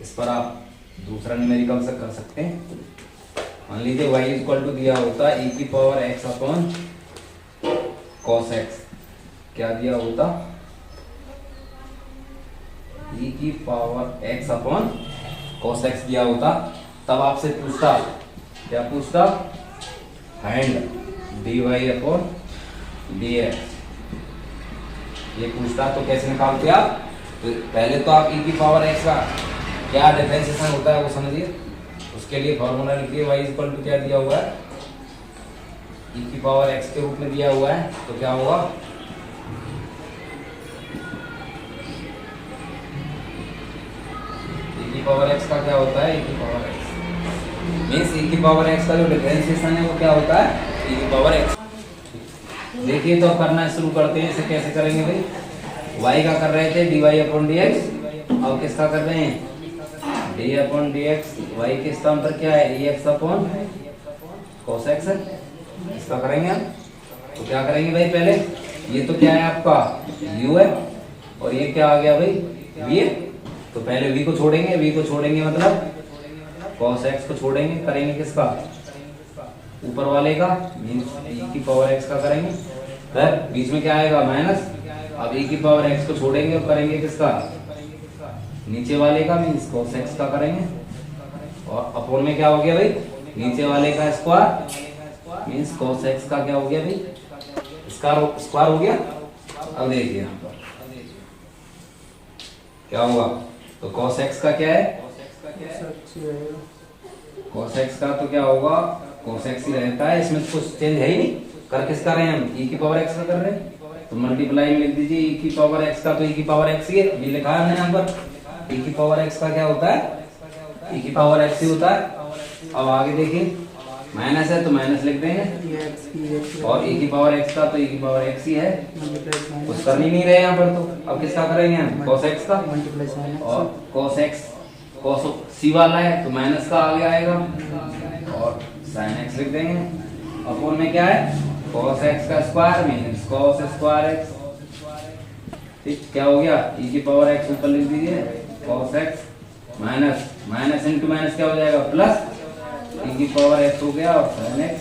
इस पर आप दूसरा न्यूमेरिकल से कर सकते हैं। मान लीजिए y इक्वल टू दिया होता e की power x upon cos x, क्या दिया होता, e की power x upon cos x दिया होता, तब आपसे पूछता, क्या पूछता, फाइंड dy अपॉन dx, ये पूछता। तो कैसे निकालते आप, तो पहले तो आप e की पावर x का क्या डिफरेंशिएशन होता है वो समझिए, उसके लिए फॉर्मूला लिखिए, y इक्वल टू क्या दिया हुआ है, e की पावर x के रूप में दिया हुआ है, तो क्या होगा, e की पावर x का क्या होता है, e की पावर x मीन्स e की पावर x का जो डिफरेंशिएशन है वो क्या होता है, e की पावर x। देखिए तो करना शुरू करते हैं, इसे कैसे करेंगे भाई, y का कर रहे थे dy अपॉन dx, अब किसका कर रहे हैं, dy अपॉन dx, y के स्थान पर क्या है, dx अपॉन cos x है, इसका करेंगे हम। तो क्या करेंगे भाई, पहले ये तो क्या है आपका u है, और ये क्या आ गया भाई v है, तो पहले v को छोड़ेंगे, v को छोड़ेंगे मतलब cos x को छोड़ेंगे, करेंगे किसका, ऊपर वाले का मीन्स e की पावर x का करेंगे, फिर बीच में क्या आएगा माइनस, अब e की पावर x को छोड़ेंगे और करेंगे किसका, नीचे वाले का मीन्स cos x का करेंगे, और अपोन में क्या हो गया भाई, नीचे वाले का स्क्वायर मीन्स cos x का क्या हो गया भाई, स्क्वायर हो गया। अब देखिए यहाँ पर क्या होगा, तो cos x का क्या है, cos x का तो क्या होगा, cos x ही रहता है, इसमें कुछ चेंज है ही नहीं, कर किसका रहे हैं हम, e की पावर x का कर रहे हैं, तो मल्टीप्लाई में लिख दीजिए e की पावर x का, तो e की पावर x ही है, ये लिखा है हमने यहाँ पर, e की पावर x का क्या होता है, e की पावर x ही होता है। अब आगे देखिए माइनस है तो माइनस लिख देंगे, और e की पावर x का तो e की पावर x ही है, कुछ कर नहीं रहे यहाँ पर, तो अब किसका करेंगे हम, cos x का, और cos x cos c वाला है तो माइनस का आगे आएगा, और sin x लिख देंगे, अपोन में क्या है cos x का square means cos square x, ठीक, क्या हो गया e की पावर x ऊपर लिख दीजिए, cos x minus minus into minus क्या हो जाएगा प्लस, e की पावर x हो गया, और sin x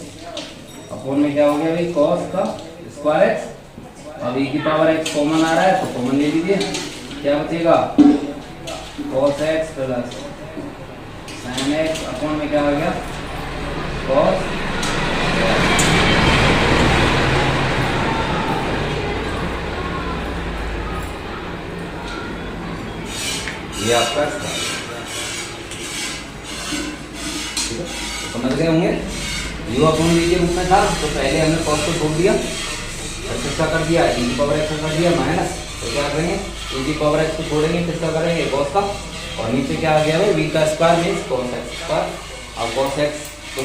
अपोन में क्या हो गया भाई cos का स्क्वायर x। अब e की पावर x कॉमन आ रहा है तो कॉमन ले लीजिए, क्या बचेगा cos x plus sin x, upon में क्या आ गया cos, ये आपका समझ गए होंगे, u अपॉन v के रूप में था, तो पहले हमने cos को छोड़ दिया, फिर किसका कर दिया, e की पावर x कर दिया माइनस, तो क्या करेंगे e की पावर x को छोड़ेंगे, किसका करेंगे cos का, और नीचे क्या आ गया भाई v का square means cos x square. अब cos x तो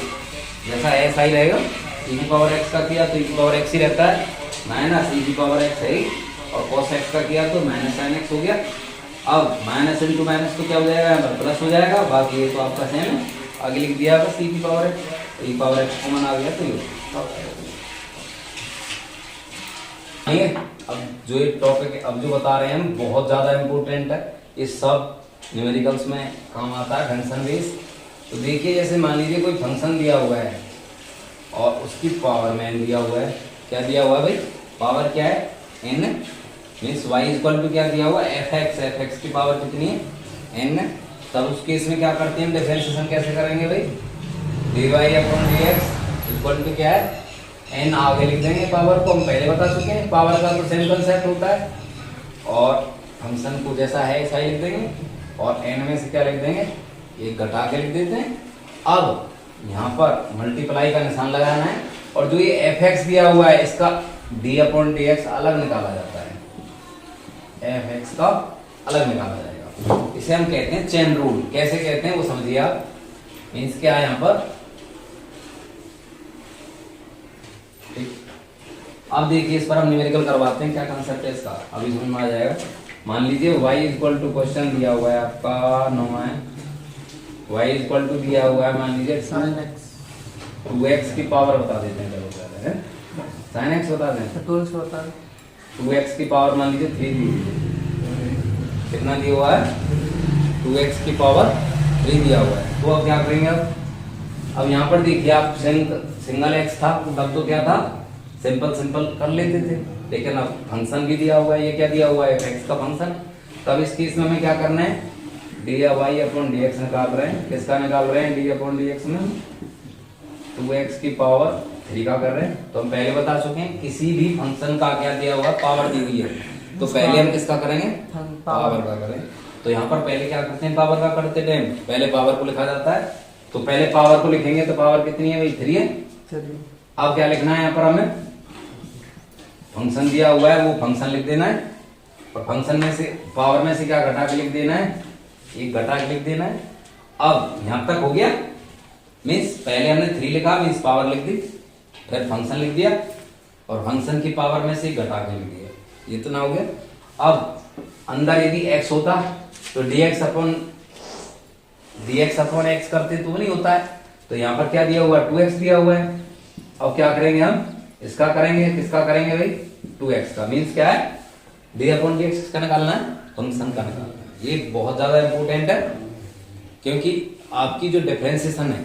जैसा है ऐसा ही रहेगा, e की पावर x का किया तो e की पावर x ही रहता है, माइनस e की पावर x है ही, और cos x का किया तो माइनस sin x हो गया। अब माइनस इंटू माइनस तो क्या हो जाएगा, यहाँ पर प्लस हो जाएगा, बाकी ये तो आपका सेम है, आगे लिख दिया बस e की पावर x, e की पावर x कॉमन आ गया तो ये ठीक है। अब जो ये टॉपिक अब जो बता रहे हैं हम बहुत ज्यादा इंपॉर्टेंट है, ये सब न्यूमेरिकल्स में काम आता है, फंक्शन बेस। तो देखिए जैसे मान लीजिए कोई फंक्शन दिया हुआ है और उसकी पावर में n दिया हुआ है। क्या दिया हुआ है भाई? पावर क्या है? n, means y equal to क्या दिया हुआ है? fx की पावर कितनी है? n। तब उस केस में क्या करते हैं हम? डिफरेंशिएशन कैसे करेंगे भाई? dy/dx इक्वल टू क्या है? n आगे लिख देंगे पावर को, हम पहले बता चुके हैं पावर का तो सेम कंसेप्ट होता है। और फंक्शन को जैसा है ऐसा ही लिख देंगे और n में से क्या लिख देंगे? एक घटा के लिख देते हैं। अब यहाँ पर मल्टीप्लाई का निशान लगाना है और जो ये fx दिया हुआ है इसका d/dx अलग निकाला जाता है, fx का अलग निकाला जाएगा। इसे हम कहते हैं चेन रूल। कैसे कहते हैं वो समझिए आप। मीन्स क्या है यहाँ पर? अब देखिए इस पर हम न्यूमेरिकल करवाते हैं, क्या कंसेप्ट है इसका अभी समझ में आ जाएगा। मान लीजिए y इक्वल टू क्वेश्चन दिया हुआ है आपका 9 है, y इक्वल टू दिया हुआ है मान लीजिए sin x, 2x की पावर बता देते हैं, चलो बता दें sin x बता दें, 2x की पावर मान लीजिए 3 दी हुई है। कितना दिया हुआ है? 2x की पावर 3 दिया हुआ है। तो अब क्या करेंगे? अब यहाँ पर देखिए आप सिंगल x था तब तो क्या था? सिंपल कर लेते थे, लेकिन अब फंक्शन भी दिया हुआ है। ये क्या दिया हुआ है? fx का फंक्शन। तब इस केस में हमें क्या करना है? dy/dx निकाल रहे हैं। किसका निकाल रहे हैं? dy/dx में 2x की पावर 3 का कर रहे हैं। तो हम पहले बता चुके हैं किसी भी फंक्शन का क्या दिया हुआ? पावर दी हुई है, तो पहले हम किसका करेंगे? पावर का करें। तो यहाँ पर पहले क्या करते हैं? पावर का करते टाइम पहले पावर को लिखा जाता है। तो पहले पावर को लिखेंगे तो पावर कितनी है भाई? 3 है। अब क्या लिखना है यहाँ पर हमें? फंक्शन दिया हुआ है वो फंक्शन लिख देना है और फंक्शन में से पावर में से क्या घटा के लिख देना है? एक घटा के लिख देना है। अब यहां तक हो गया। मीन्स पहले हमने 3 लिखा, मीन्स पावर लिख दी, फिर फंक्शन लिख दिया और फंक्शन की पावर में से एक घटा के लिख दिया। इतना हो गया। अब अंदर यदि x होता तो dx/x करते तो नहीं होता है। तो यहाँ पर क्या दिया हुआ है? 2x दिया हुआ है। अब क्या करेंगे हम? इसका करेंगे, किसका करेंगे भाई? 2x का। मीन्स क्या है? d/dx किसका निकालना है? फंक्शन का निकालना है। ये बहुत ज्यादा इंपॉर्टेंट है क्योंकि आपकी जो डिफरेंशिएशन है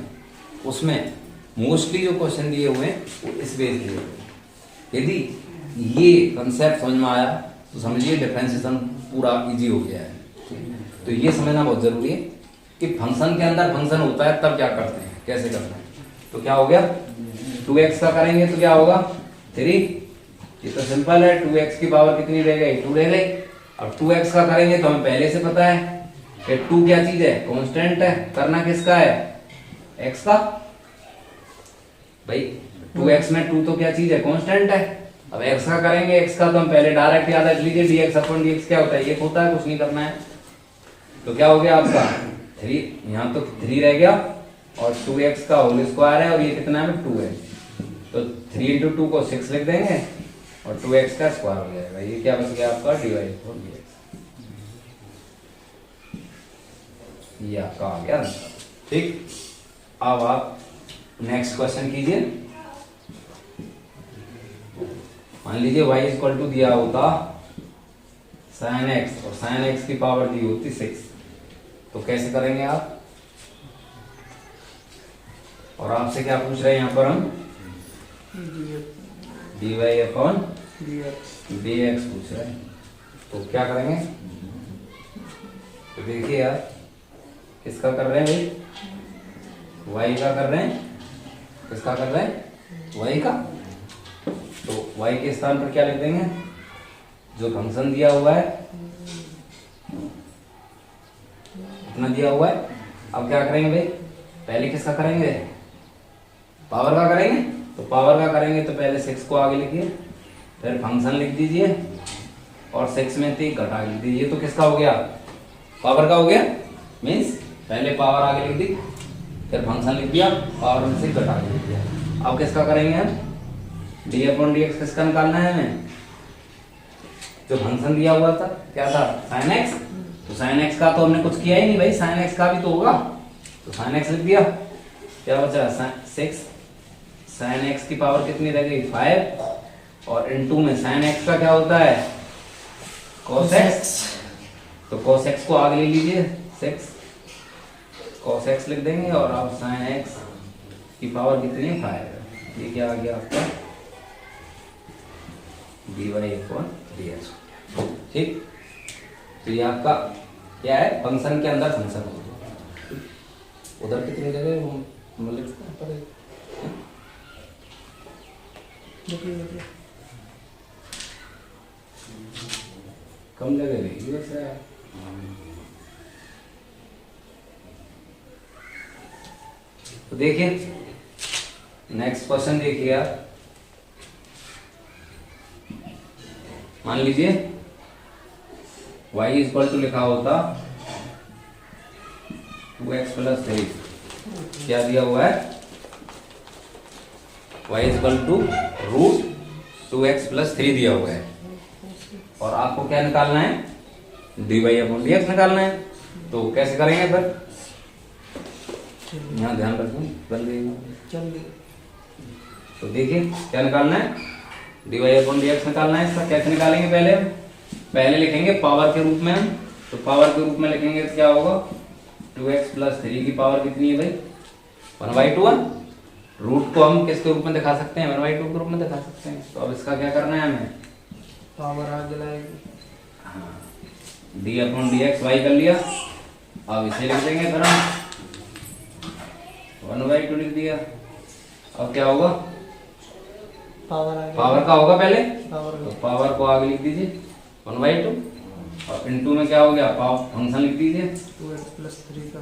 उसमें मोस्टली जो क्वेश्चन दिए हुए हैं वो इस बेस दिए हुए हैं। यदि ये कंसेप्ट समझ में आया तो समझिए डिफरेंशिएशन पूरा इजी हो गया है। तो ये समझना बहुत जरूरी है कि फंक्शन के अंदर फंक्शन होता है तब क्या करते हैं, कैसे करते हैं। तो क्या हो गया? 2x का करेंगे तो क्या होगा? 3। ये तो सिंपल है। 2x की पावर कितनी रह गई? 2 रह गई। अब 2x का करेंगे तो हमें पहले से पता है कि 2 क्या चीज है? कांस्टेंट है। करना किसका है? x का। भाई 2x में 2 तो क्या चीज है? कांस्टेंट है। अब x का करेंगे, x का तो हम पहले डायरेक्ट याद रख लीजिए, dx/dx क्या होता है? ये होता है, कुछ नहीं करना है। तो क्या हो गया आपका? 3। यहाँ तो 3 रह गया और 2x का होल स्क्वायर है और ये कितना है? 2 है। तो 3 × 2 को 6 लिख देंगे और 2x का स्क्वायर हो जाएगा। ये क्या बच गया आपका? dy/dx। ये आपका आ गया। ठीक। अब आप नेक्स्ट क्वेश्चन कीजिए। मान लीजिए y इक्वल टू दिया होता sin x और sin x की पावर दी होती 6, तो कैसे करेंगे आप? और आपसे क्या पूछ रहे हैं यहाँ पर हम? dy/dx पूछ रहे हैं। तो क्या करेंगे? तो देखिए यार, किसका कर रहे हैं भाई? y का कर रहे हैं। किसका कर रहे हैं? y का। तो y के स्थान पर क्या लिख देंगे? जो फंक्शन दिया हुआ है इतना दिया हुआ है। अब क्या करेंगे भाई? पहले किसका करेंगे? पावर का करेंगे। तो पावर का करेंगे तो पहले 6 को आगे लिखिए, फिर फंक्शन लिख दीजिए और 6 में 3 घटा लिख दीजिए। तो किसका हो गया? पावर का हो गया। मीन्स पहले पावर आगे लिख दी, फिर फंक्शन लिख दिया, पावर में से घटा के लिख दिया। अब किसका करेंगे हम? d/dx किसका निकालना है हमें? जो फंक्शन दिया हुआ था क्या था? sin x। तो sin x का तो हमने कुछ किया ही नहीं भाई, sin x का भी तो होगा। तो sin x लिख दिया। क्या बचा? 6। sin x की पावर कितनी रह गई? 5 और इनटू में साइन एक्स का क्या होता है, cos x। तो cos x को आगे ले लीजिए, सिक्स cos x लिख देंगे और आप साइन x की पावर कितनी है, 5। ये क्या आ गया आपका dy/dx। ठीक, तो ये आपका क्या है, फंक्शन के अंदर फंक्शन होगा। उधर कितनी जगह हम लिख सकते हैं, कम जगह नहीं वैसे। तो देखिए नेक्स्ट क्वेश्चन देखिए आप, मान लीजिए y इक्वल टू लिखा होता 2x + 3, क्या दिया हुआ है, y इक्वल टू √2x + 3 दिया हुआ है, और आपको क्या निकालना है, dy/dx निकालना है। तो कैसे करेंगे फिर, यहाँ ध्यान रखें बन गई। तो देखिए क्या निकालना है, dy/dx निकालना है। इसका कैसे निकालेंगे, पहले लिखेंगे पावर के रूप में हम। तो पावर के रूप में लिखेंगे तो क्या होगा, 2x + 3 की पावर कितनी है भाई, 1/2। रूट को हम किसके रूप में दिखा सकते हैं, 1/2 के रूप में दिखा सकते हैं। तो अब इसका क्या करना है हमें, पावर आगे लाएगी, हाँ d/dx y कर लिया। अब इसे लिख देंगे फिर हम 1/2 लिख दिया। अब क्या होगा, पावर का होगा पहले, तो पावर को आगे लिख दीजिए 1/2, और इनटू में क्या हो गया, पावर फंक्शन लिख दीजिए 2x + 3 का,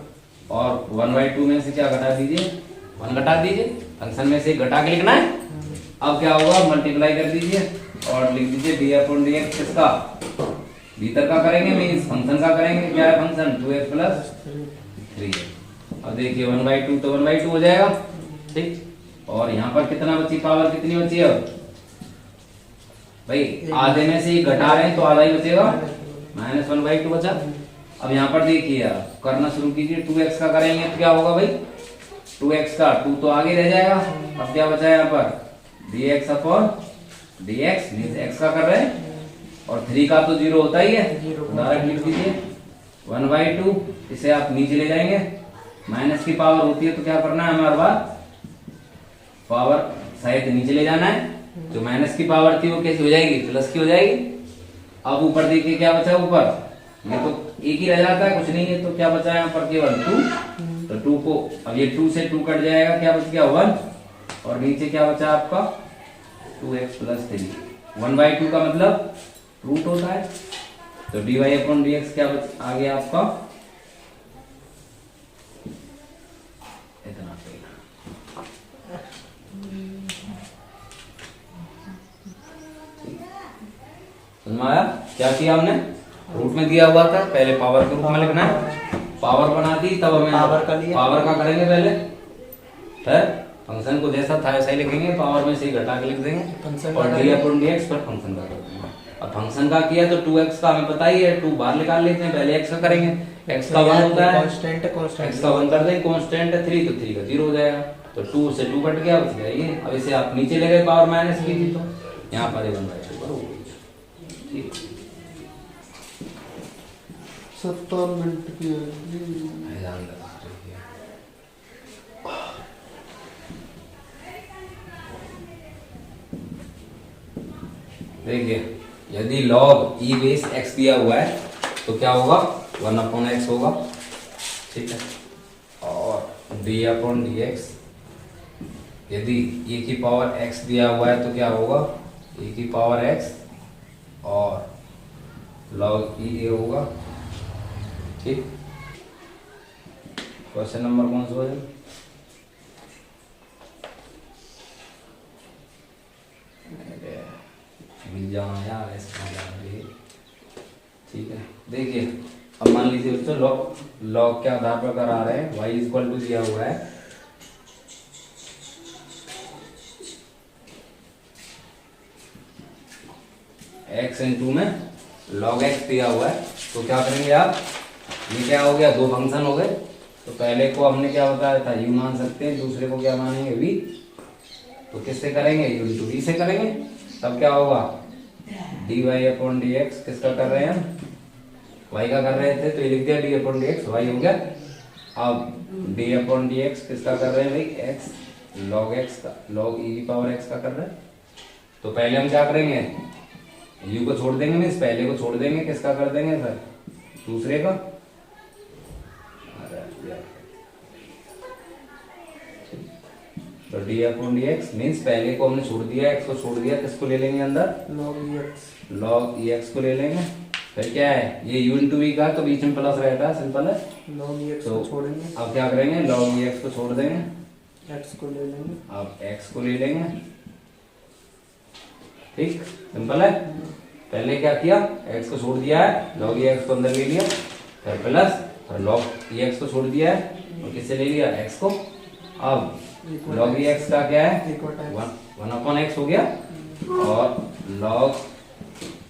और 1/2 में से क्या घटा दीजिए, 1 घटा दीजिए, फंक्शन में से घटा के लिखना है। अब क्या होगा, मल्टीप्लाई कर दीजिए और लिख दीजिए d/dx किसका, भीतर का करेंगे मींस फंक्शन का करेंगे, क्या है फंक्शन 2x + 3। अब देखिए 1/2 तो 1/2 हो जाएगा, ठीक। और यहाँ पर कितना बची, पावर कितनी बची है भाई, आधे में से ये घटा रहे हैं तो आधा ही बचेगा, -1/2 बचा। अब यहाँ पर देखिए आप करना शुरू कीजिए, 2x का करेंगे तो क्या होगा भाई, 2x का 2 तो आगे रह जाएगा। अब क्या बचा है यहाँ पर, dx/dx मींस x का कर रहे हैं, और 3 का तो 0 होता ही है, डायरेक्ट लिख दीजिए 1/2। इसे आप नीचे ले जाएंगे, माइनस की पावर होती है तो क्या करना है हमारे बार, पावर सहित नीचे ले जाना है। जो माइनस की पावर थी वो कैसी हो जाएगी, प्लस की हो जाएगी। अब ऊपर देखिए क्या बचा, ऊपर ये तो एक ही रह जाता है, कुछ नहीं है, तो क्या बचा है यहाँ पर केवल 2। तो 2 को अब ये 2 से 2 कट जाएगा, क्या बच गया 1, और नीचे क्या बचा आपका 2x + 3। 1/2 का मतलब रूट होता है, तो dy/dx क्या आ गया आपका, इतना। समझ में आया, क्या किया हमने, रूट में दिया हुआ था, पहले पावर के रूप में लिखना है, पावर बना दी, तब हमें पावर का करेंगे पहले, फिर फंक्शन को जैसा था वैसा ही लिखेंगे, पावर में से ही घटा के लिख देंगे, और dy/dx पर फंक्शन का कर देंगे। अब फंक्शन का किया तो 2x का हमें पता ही है, 2 बाहर निकाल लेते हैं, पहले x का करेंगे, x का 1 होता है, x का 1 कर देंगे, कांस्टेंट है 3 तो 3 का 0 हो जाएगा, तो 2 से 2 कट गया, बच गया ये। अब इसे आप नीचे ले गए पावर माइनस की थी, तो यहाँ पर 1/2 पर हो गई। ठीक, 70 मिनट की देखिए, यदि log e⁻x दिया हुआ है तो क्या होगा, 1/x होगा, ठीक है। और d/dx यदि e की पावर x दिया हुआ है तो क्या होगा, e की पावर x और log e होगा, ठीक। क्वेश्चन नंबर कौन सा है, मिल जाना यार, इसका ठीक है। देखिए अब मान लीजिए बच्चों लॉग के आधार पर करा रहे हैं, y इक्वल टू दिया हुआ है x इंटू में log x दिया हुआ है, तो क्या करेंगे आप, ये क्या हो गया, दो फंक्शन हो गए, तो पहले को हमने क्या बताया था u मान सकते हैं, दूसरे को क्या मानेंगे v, तो किससे करेंगे u इंटू v से करेंगे। तब क्या होगा, dy अपॉन dx किसका कर रहे हैं हम, y का कर रहे थे तो ये लिख दिया d upon d x, y हो गया। अब डी अपॉन डी एक्स किसका कर रहे हैं भाई, एक्स लॉग एक्स का, लॉग ई की पावर एक्स का कर रहे हैं। तो पहले हम क्या करेंगे, यू को छोड़ देंगे, मीन्स पहले को छोड़ देंगे, किसका कर देंगे सर, दूसरे का। तो D upon d x means पहले को हमने छोड़ दिया, एक्स को छोड़ दिया, किसको ले लेंगे अंदर, लॉग ई एक्स को ले लेंगे। फिर क्या है, ये u इंटू वी का तो बीच में प्लस रहता है, सिंपल है, लॉग ई एक्स तो को छोड़ेंगे, अब क्या करेंगे, लॉग ई एक्स को छोड़ देंगे, एक्स को ले लेंगे, अब एक्स को ले लेंगे। ठीक, सिंपल है। पहले क्या किया, एक्स को छोड़ दिया है, लॉग ई एक्स को अंदर ले लिया, फिर प्लस, और लॉग ई एक्स को छोड़ दिया है और किससे ले लिया, एक्स को। अब लॉग ई एक्स का क्या है, वन अपॉन एक्स हो गया, और लॉग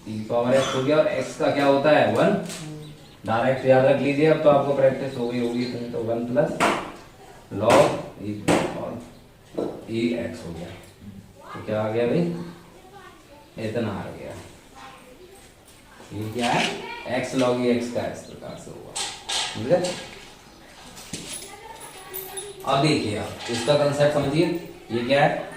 ई पावर एक्स हो गया, और एक्स का क्या होता है, वन। डायरेक्ट याद रख लीजिए, अब तो आपको प्रैक्टिस हो गई होगी, तो वन प्लस लॉग ई और ई एक्स हो गया। तो क्या आ गया भाई, इतना आ गया। ये क्या है, एक्स लॉग ई एक्स का इस प्रकार से हुआ, ठीक है। अब देखिए आप इसका कंसेप्ट समझिए, ये क्या है,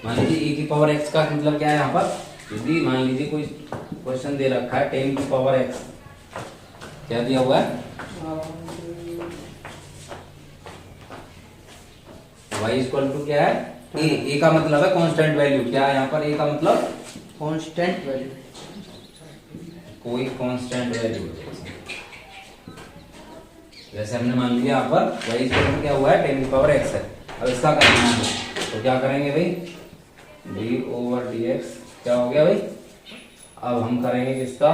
मान लीजिए e की पावर x का मतलब क्या है, यहाँ पर यदि मान लीजिए कोई क्वेश्चन दे रखा है 10 की पावर x, क्या दिया हुआ है, y इक्वल टू क्या है, a का मतलब है कांस्टेंट वैल्यू, क्या है यहाँ पर a का मतलब कांस्टेंट वैल्यू, कोई कांस्टेंट वैल्यू। जैसे हमने मान लिया यहाँ पर y इक्वल टू क्या हुआ है, 10 की पावर x है। अब इसका करना है तो क्या करेंगे भाई, d ओवर dx क्या हो गया भाई। अब हम करेंगे किसका,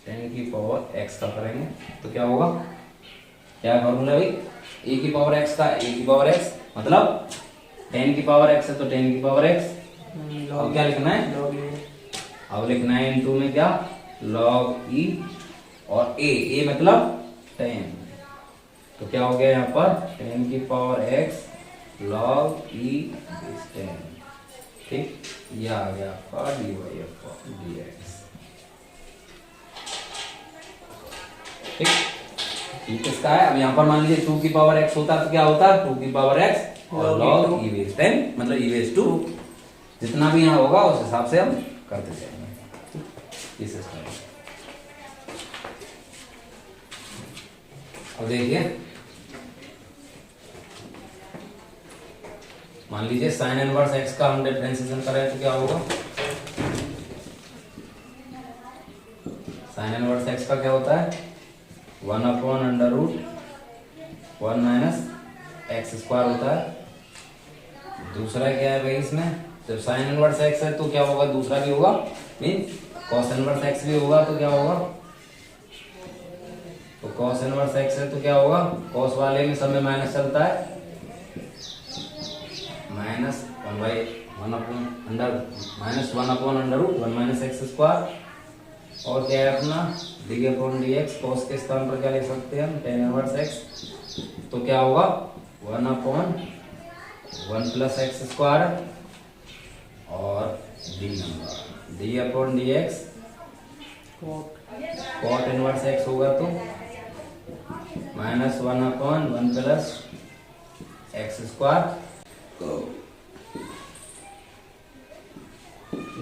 10 की पावर x का करेंगे, तो क्या होगा, क्या फॉर्मूला भाई, a की पावर x का a की पावर x मतलब 10 की पावर x है तो 10 की पावर x। अब क्या लिखना है, अब लिखना है इनटू में क्या, log e, और a मतलब 10, तो क्या हो गया यहाँ पर 10 की power x log e is 10। ठीक, ये आ गया आपका dy अपॉन dx। ठीक, ये किसका है, अब यहाँ पर मान लीजिए 2 की पावर x होता तो क्या होता, 2 की पावर x और log e base 10 मतलब e base 2, जितना भी यहाँ होगा उस हिसाब से हम करते जाएंगे इस सिस्टम में। अब देखिए, मान लीजिए साइन इनवर्स x का हम डिफरेंशिएशन करें तो क्या होगा, साइन इनवर्स x का क्या होता है, 1 upon under root 1 minus x square होता है। दूसरा क्या है भाई, इसमें जब साइन इनवर्स x है तो क्या होगा, दूसरा भी होगा, मीन्स कॉस इनवर्स x भी होगा, तो क्या होगा, तो कॉस इनवर्स x है तो क्या होगा, कॉस वाले में सब में माइनस चलता है, minus 1 upon under root 1 minus x square, और क्या है अपना d upon d x, cos के स्थान पर क्या ले सकते हैं हम, टेन इनवर्स एक्स, तो क्या होगा 1 अपॉन 1 प्लस एक्स स्क्वायर, और d number d upon d x cot inverse x होगा तो minus 1 upon 1 plus x square,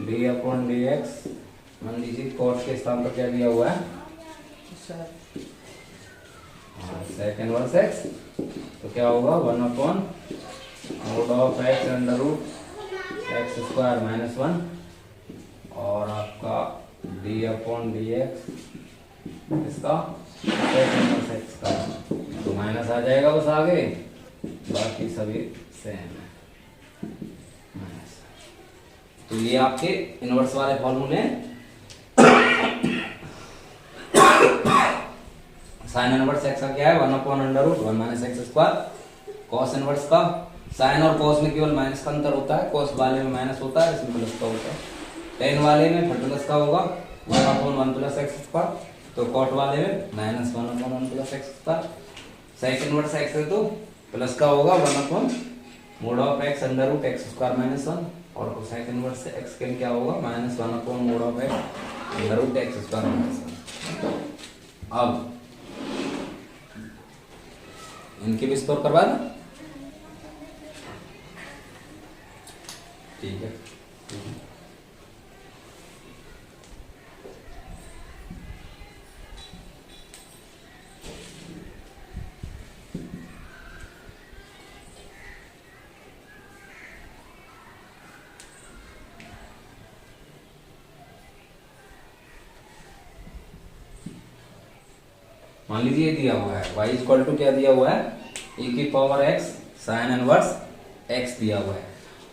d upon d x, मान लीजिए कॉट के स्थान पर क्या दिया हुआ है, सेक इनवर्स एक्स, तो क्या होगा 1 upon mod of x under root x square minus 1, और आपका डी अपॉन डी एक्स इसका सेक इनवर्स एक्स का, तो माइनस आ जाएगा बस आगे, बाकी सभी सेम है माइनस। तो ये आपके इनवर्स वाले फॉर्मूले हैं। साइन इनवर्स एक्स का क्या है, 1 upon under root 1 minus x square, cos inverse का, साइन और कॉस में केवल माइनस का अंतर होता है, कॉस वाले में माइनस होता है, इसमें प्लस का होता है, टेन वाले में फिर प्लस का होगा 1 अपॉन 1 प्लस एक्स स्क्वायर, तो कॉट वाले में minus 1 upon 1 plus x square, sec inverse x है तो प्लस का होगा 1 mod of x under root x square minus 1, और कोसाइन इनवर्स से एक्स के क्या होगा -1 mod of x under root x square minus 1। अब इनके भी स्टोर करवा दो, ठीक है। मान लीजिए दिया हुआ है y इक्वल टू क्या दिया हुआ है e की power x sine inverse x दिया हुआ है,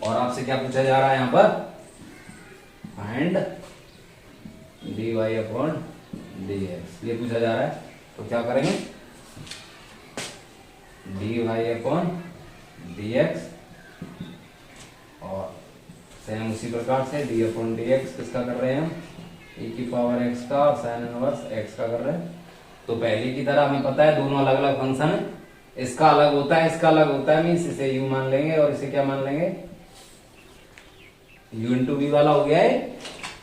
और आपसे क्या पूछा जा रहा है यहाँ पर फाइंड dy अपॉन dx, ये पूछा जा रहा है। तो क्या करेंगे dy अपॉन dx, और सेम उसी प्रकार से d अपॉन dx किसका कर रहे हैं हम e की पावर x का और साइन इनवर्स x का कर रहे हैं। तो पहले की तरह हमें पता है दोनों अलग अलग फंक्शन है, इसका अलग होता है इसका अलग होता है, मीन्स इसे u मान लेंगे और इसे क्या मान लेंगे u इंटू वी वाला हो गया है,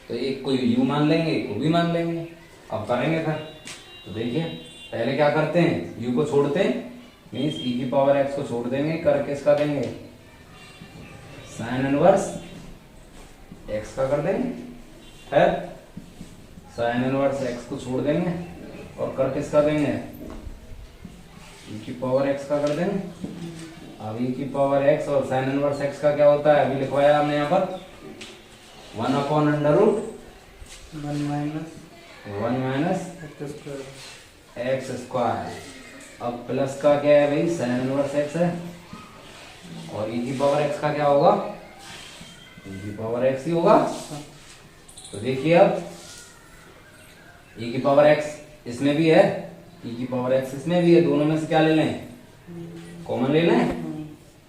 तो एक को u मान लेंगे एक को v मान लेंगे। अब करेंगे फिर, तो देखिए पहले क्या करते हैं u को छोड़ते हैं, मीन्स e की पावर x को छोड़ देंगे, करके इसका देंगे साइन इनवर्स x का कर देंगे, फिर साइन इनवर्स x को छोड़ देंगे और कर किसका देंगे e की पावर x का कर देंगे। अब e की पावर x और साइन इनवर्स x का क्या होता है अभी लिखवाया हमने यहाँ पर 1 upon under root 1 minus x square. अब प्लस का क्या है भाई साइन इनवर्स x है, और e की पावर x का क्या होगा e की पावर x ही होगा। तो देखिए अब e की पावर x इसमें भी है e की पावर x इसमें भी है, दोनों में से क्या ले लें कॉमन ले लें।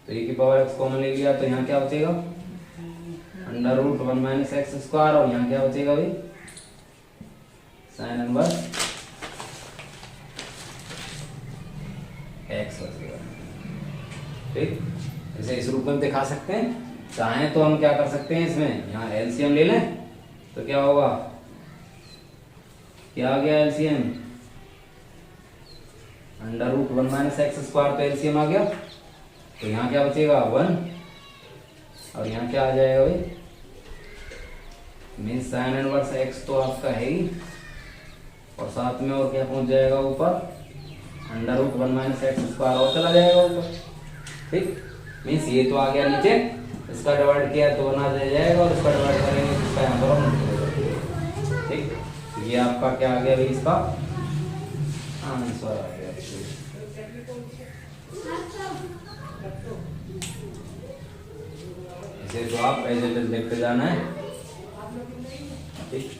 तो e की पावर x कॉमन ले लिया तो यहाँ क्या बचेगा under root 1 minus x square, और यहाँ क्या बचेगा भाई साइन इनवर्स x बचेगा। ठीक, इसे इस रूप में दिखा सकते हैं, चाहें तो हम क्या कर सकते हैं इसमें यहाँ एलसीएम ले लें, तो क्या होगा क्या आ गया LCM under root 1 minus x square, तो एलसीएम आ गया। तो यहाँ क्या बचेगा 1, और यहाँ क्या आ जाएगा भाई मीन्स साइन इनवर्स एक्स तो आपका है ही, और साथ में और क्या पहुंच जाएगा ऊपर under root 1 minus x square और चला जाएगा ऊपर। ठीक, मीन्स ये तो आ गया नीचे, इसका डिवाइड किया तो बना जाएगा, और इसका डिवाइड करेंगे तो इसका यहाँ पर। ठीक, ये आपका क्या आ गया भाई इसका आंसर आ गया। इसे तो आप एज इट इज देखते जाना है। ठीक।